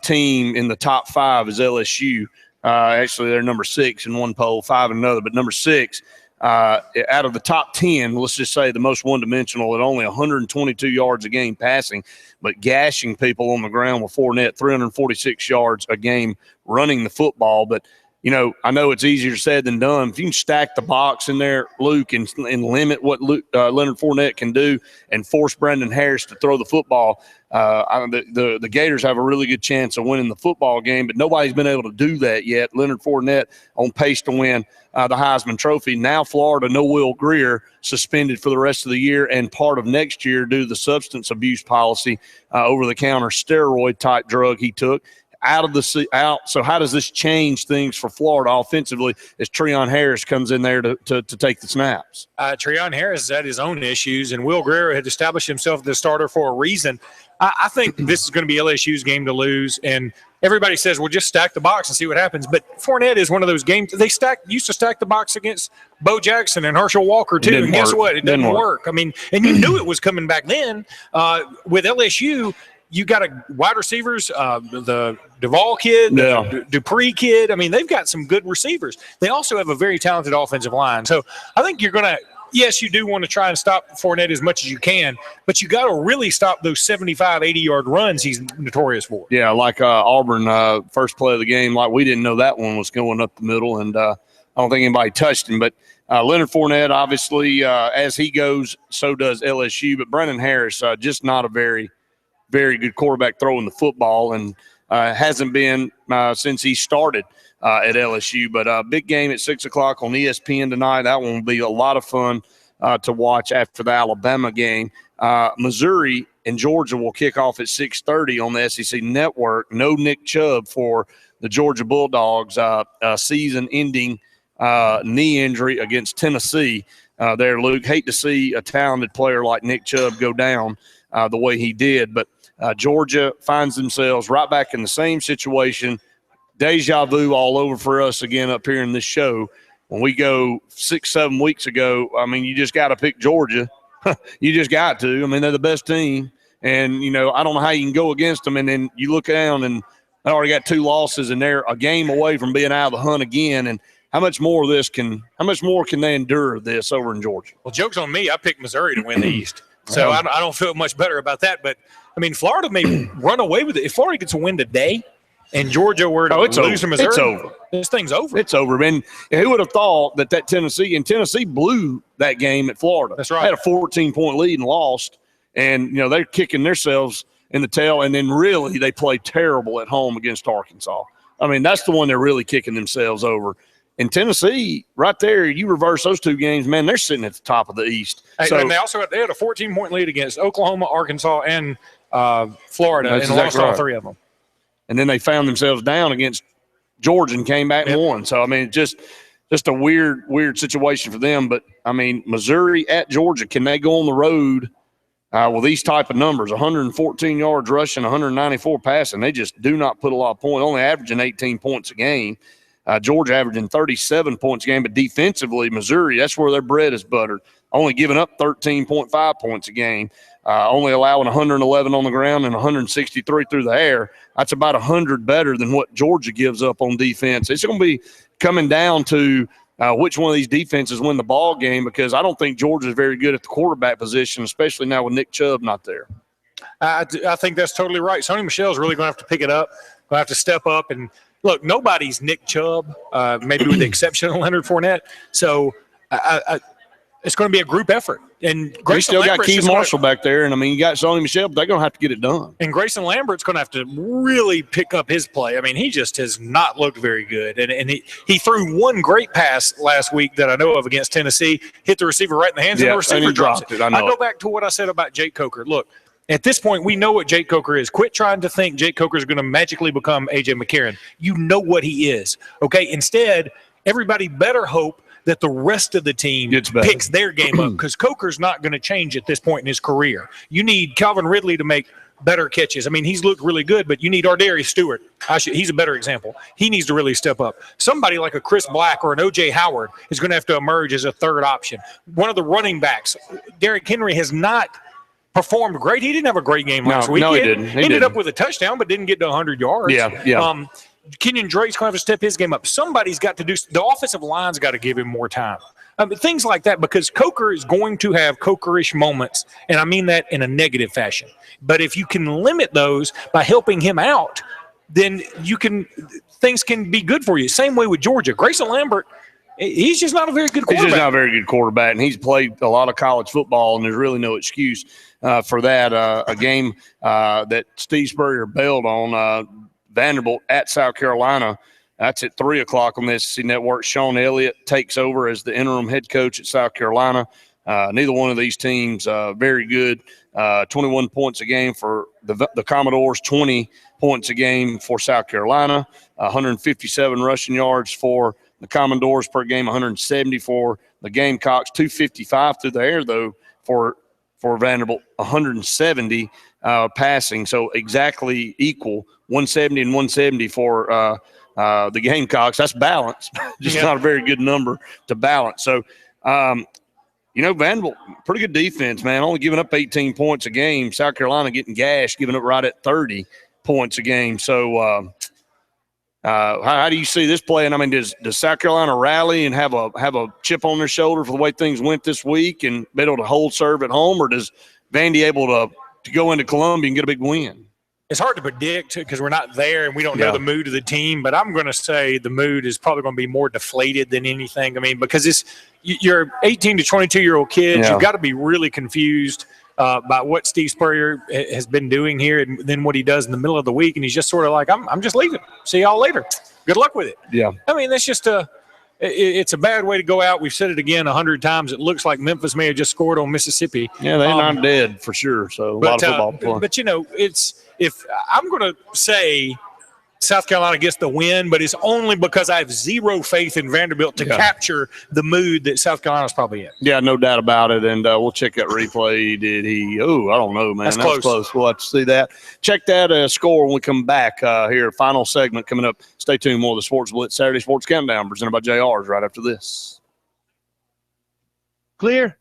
team in the top 5 is LSU. Actually, they're number 6 in one poll, 5 in another, but number 6. Out of the top 10, let's just say the most one-dimensional at only 122 yards a game passing, but gashing people on the ground with Fournette, 346 yards a game running the football. But, I know it's easier said than done. If you can stack the box in there, Luke, and limit what Leonard Fournette can do and force Brandon Harris to throw the football, the Gators have a really good chance of winning the football game, but nobody's been able to do that yet. Leonard Fournette on pace to win the Heisman Trophy. Now Florida, no Will Greer, suspended for the rest of the year and part of next year due to the substance abuse policy, over-the-counter steroid-type drug he took. Out. So how does this change things for Florida offensively as Treon Harris comes in there to take the snaps? Treon Harris has had his own issues, and Will Greer had established himself as the starter for a reason. I think this is going to be LSU's game to lose, and everybody says, well, just stack the box and see what happens. But Fournette is one of those games. They used to stack the box against Bo Jackson and Herschel Walker, too. And guess what? It didn't work. I mean, and you knew it was coming back then. With LSU, you got wide receivers, the Duvall kid, the Dupree kid. I mean, they've got some good receivers. They also have a very talented offensive line. So I think you're going to – yes, you do want to try and stop Fournette as much as you can, but you got to really stop those 75, 80-yard runs he's notorious for. Yeah, like Auburn, first play of the game, like we didn't know that one was going up the middle, and I don't think anybody touched him. But Leonard Fournette, obviously, as he goes, so does LSU. But Brandon Harris, just not a very good quarterback throwing the football, and hasn't been since he started at LSU. But big game at 6 o'clock on ESPN tonight. That one will be a lot of fun to watch after the Alabama game. Missouri and Georgia will kick off at 6:30 on the SEC Network. No Nick Chubb for the Georgia Bulldogs. Season-ending knee injury against Tennessee there, Luke. Hate to see a talented player like Nick Chubb go down the way he did, but Georgia finds themselves right back in the same situation. Deja vu all over for us again up here in this show. When we go 6-7 weeks ago, I mean, you just got to pick Georgia. You just got to. I mean, they're the best team. And, I don't know how you can go against them. And then you look down and they already got 2 losses, and they're a game away from being out of the hunt again. And how much more can they endure this over in Georgia? Well, joke's on me. I picked Missouri to win the East. So I don't feel much better about that. But, I mean, Florida may run away with it. If Florida gets a win today and Georgia were to lose to Missouri, it's over. This thing's over. It's over. And who would have thought that Tennessee blew that game at Florida. That's right. They had a 14-point lead and lost. And, they're kicking themselves in the tail. And then really they played terrible at home against Arkansas. I mean, that's the one they're really kicking themselves over. And Tennessee, right there, you reverse those two games, man, they're sitting at the top of the East. Hey, and they had a 14-point lead against Oklahoma, Arkansas, and Florida, and lost all three of them. And then they found themselves down against Georgia and came back and won. So, I mean, just a weird situation for them. But, I mean, Missouri at Georgia, can they go on the road with these type of numbers, 114 yards rushing, 194 passing? They just do not put a lot of points, only averaging 18 points a game. Georgia averaging 37 points a game, but defensively, Missouri, that's where their bread is buttered, only giving up 13.5 points a game, only allowing 111 on the ground and 163 through the air. That's about 100 better than what Georgia gives up on defense. It's going to be coming down to which one of these defenses win the ball game, because I don't think Georgia is very good at the quarterback position, especially now with Nick Chubb not there. I think that's totally right. Sony Michel's really going to have to pick it up, going to have to step up. And, look, nobody's Nick Chubb, maybe with the exception of Leonard Fournette. So it's going to be a group effort. And you still got Keith Marshall back there, and, I mean, you got Sony Michel, but they're going to have to get it done. And Grayson Lambert's going to have to really pick up his play. I mean, he just has not looked very good. And he threw one great pass last week that I know of against Tennessee, hit the receiver right in the hands, and the receiver dropped it. I go back to what I said about Jake Coker. Look, at this point, we know what Jake Coker is. Quit trying to think Jake Coker is going to magically become A.J. McCarron. You know what he is, okay? Instead, everybody better hope that the rest of the team picks their game up, because Coker's not going to change at this point in his career. You need Calvin Ridley to make better catches. I mean, he's looked really good, but you need Ardarius Stewart. He's a better example. He needs to really step up. Somebody like a Chris Black or an O.J. Howard is going to have to emerge as a third option. One of the running backs, Derrick Henry, has not performed great. He didn't have a great game last week. No, he didn't. He ended up with a touchdown, but didn't get to 100 yards. Yeah. Kenyon Drake's going to have to step his game up. Somebody's got to do – the offensive line's got to give him more time. Things like that, because Coker is going to have Coker-ish moments, and I mean that in a negative fashion. But if you can limit those by helping him out, then things can be good for you. Same way with Georgia. Grayson Lambert, he's just not a very good quarterback. He's just not a very good quarterback, and he's played a lot of college football, and there's really no excuse for that. A game that Steve Spurrier bailed on, Vanderbilt at South Carolina. That's at 3 o'clock on the SEC Network. Sean Elliott takes over as the interim head coach at South Carolina. Neither one of these teams very good. 21 points a game for the Commodores, 20 points a game for South Carolina, 157 rushing yards for the Commodores per game, 170 for the Gamecocks, 255 through the air, though, for Vanderbilt, 170 passing. So exactly equal, 170 and 170 for the Gamecocks. That's balance. Just not a very good number to balance. So, Vanderbilt, pretty good defense, man, only giving up 18 points a game. South Carolina getting gashed, giving up right at 30 points a game. So how do you see this playing? I mean, does South Carolina rally and have a chip on their shoulder for the way things went this week and be able to hold serve at home, or does Vandy able to go into Columbia and get a big win? It's hard to predict because we're not there and we don't know the mood of the team, but I'm going to say the mood is probably going to be more deflated than anything. I mean, because you're 18 to 22-year-old kids. You've got to be really confused by what Steve Spurrier has been doing here and then what he does in the middle of the week, and he's just sort of like, I'm just leaving. See y'all later. Good luck with it. Yeah. I mean, that's just it's a bad way to go out. We've said it again 100 times. It looks like Memphis may have just scored on Mississippi. Yeah, they're not dead for sure. So a lot of football playing. But if I'm going to say South Carolina gets the win, but it's only because I have zero faith in Vanderbilt to capture the mood that South Carolina's probably in. Yeah, no doubt about it. And we'll check that replay. Did he? Oh, I don't know, man. That's close. We'll have to see that. Check that score when we come back here. Final segment coming up. Stay tuned. More of the Sports Blitz Saturday Sports Countdown presented by JR's right after this. Clear.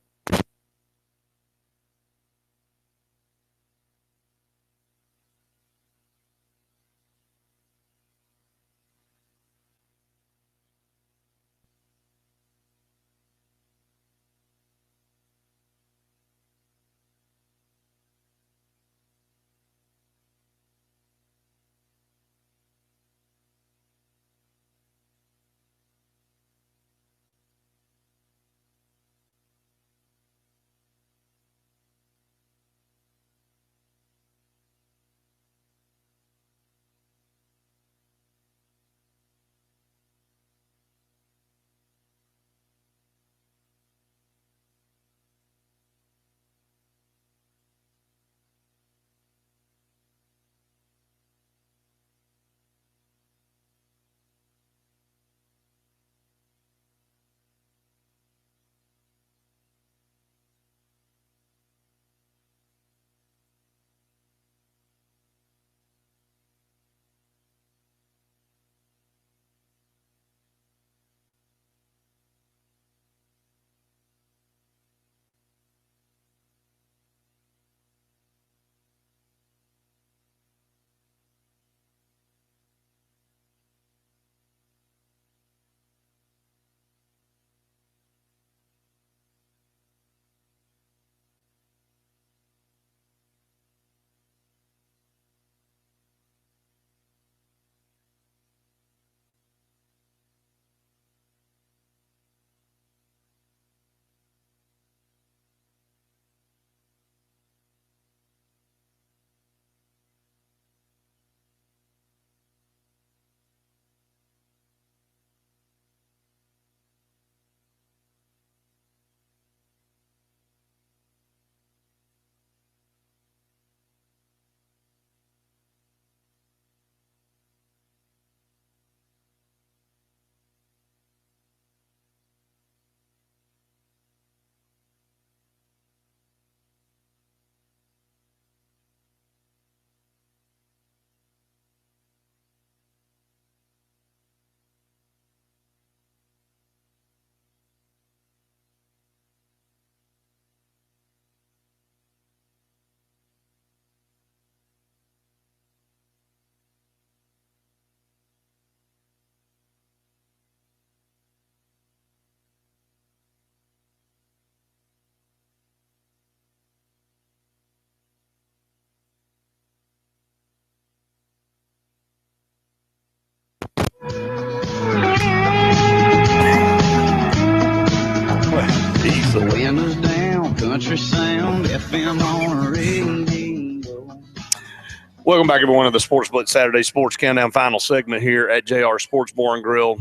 Welcome back, everyone, to the Sports Blitz Saturday Sports Countdown final segment here at JR Sports Bar and Grill.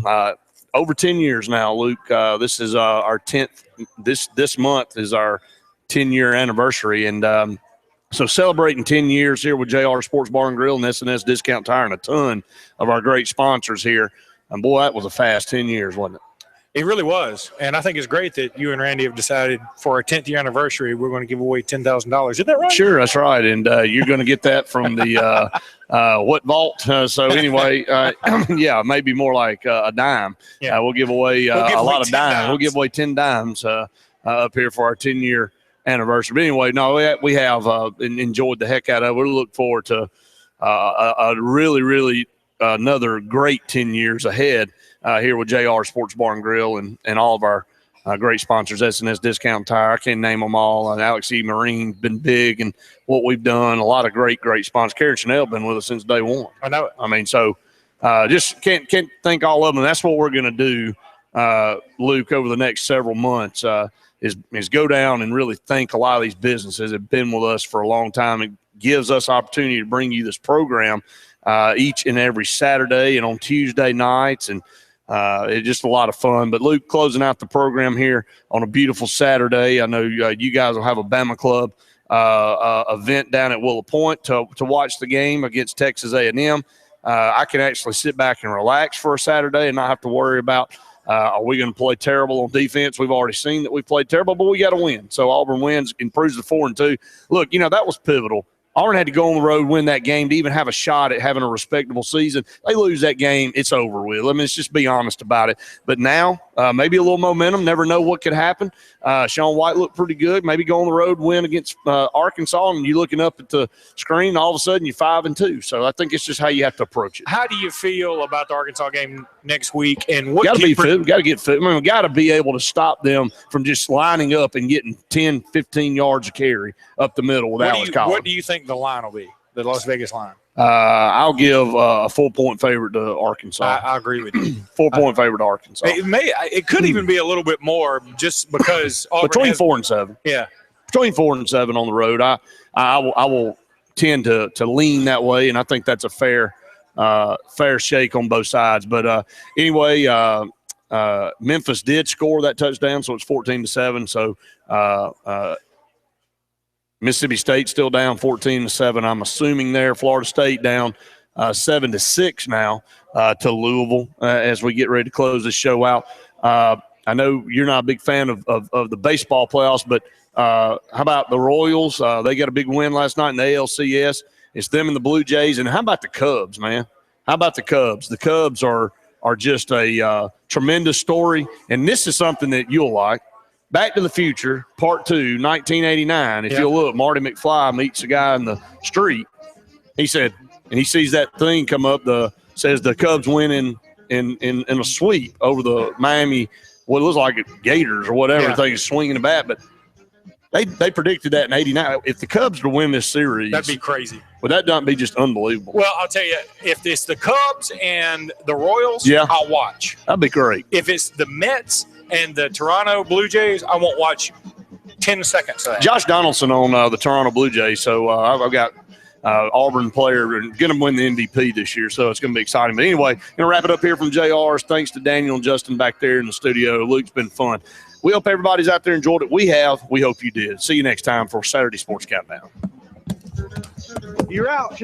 Over 10 years now, Luke. This is our 10th. This month is our 10-year anniversary, and so celebrating 10 years here with JR Sports Bar and Grill and S&S Discount Tire and a ton of our great sponsors here. And boy, that was a fast 10 years, wasn't it? It really was. And I think it's great that you and Randy have decided for our 10th year anniversary, we're going to give away $10,000. Isn't that right? Sure, that's right. And you're going to get that from the what vault? So anyway, yeah, maybe more like a dime. Yeah. We'll give away a lot of dimes. We'll give away 10 dimes up here for our 10-year anniversary. But anyway, no, we have enjoyed the heck out of it. We look forward to a really another great 10 years ahead here with JR Sports Bar and Grill and all of our great sponsors, S&S Discount Tire. I can't name them all. And Alex E. Marine's been big and what we've done. A lot of great sponsors. Karen Chanel been with us since day one. I know it. I mean, so just can't thank all of them. That's what we're going to do, Luke, over the next several months is go down and really thank a lot of these businesses that have been with us for a long time. It gives us opportunity to bring you this program each and every Saturday and on Tuesday nights, and it's just a lot of fun. But Luke, closing out the program here on a beautiful Saturday. I know you guys will have a Bama Club event down at Willow Point to watch the game against Texas A&M. I can actually sit back and relax for a Saturday and not have to worry about are we going to play terrible on defense? We've already seen that we played terrible, but we got to win. So Auburn wins, improves to 4-2. Look, that was pivotal. Auburn had to go on the road, win that game to even have a shot at having a respectable season. They lose that game, it's over with. I mean, let's just be honest about it. But now, maybe a little momentum. Never know what could happen. Sean White looked pretty good. Maybe go on the road, win against Arkansas, and you're looking up at the screen, and all of a sudden you're 5-2. So I think it's just how you have to approach it. How do you feel about the Arkansas game next week? And what got to be fit. We got to get fit. I mean, we got to be able to stop them from just lining up and getting 10, 15 yards of carry up the middle with Alex Collins. What do you think the line will be, the Las Vegas line? I'll give a 4-point favorite to Arkansas. I agree with you. 4-point favorite to Arkansas. It could even be a little bit more just because Auburn between 4 and 7. Yeah, between 4 and 7 on the road. I will tend to lean that way, and I think that's a fair shake on both sides. But anyway, Memphis did score that touchdown, so it's 14-7. So Mississippi State still down 14-7. I'm assuming there. Florida State down 7-6 now to Louisville as we get ready to close this show out. I know you're not a big fan of the baseball playoffs, but how about the Royals? They got a big win last night in the ALCS. It's them and the Blue Jays. And how about the Cubs, man? How about the Cubs? The Cubs are just a tremendous story, and this is something that you'll like. Back to the Future, Part 2, 1989. If you look, Marty McFly meets a guy in the street. He said, and he sees that thing come up, says the Cubs win in a sweep over the Miami, what looks like Gators or whatever. I think is swinging the bat, but they predicted that in 89. If the Cubs were to win this series, that'd be crazy. Would that not be just unbelievable? Well, I'll tell you, if it's the Cubs and the Royals, I'll watch. That'd be great. If it's the Mets and the Toronto Blue Jays, I won't watch 10 seconds of that. Josh Donaldson on the Toronto Blue Jays, so I've got Auburn player and going to win the MVP this year, so it's going to be exciting. But anyway, going to wrap it up here from JR's. Thanks to Daniel and Justin back there in the studio. Luke's been fun. We hope everybody's out there enjoyed it. We have. We hope you did. See you next time for Saturday Sports Countdown. You're out.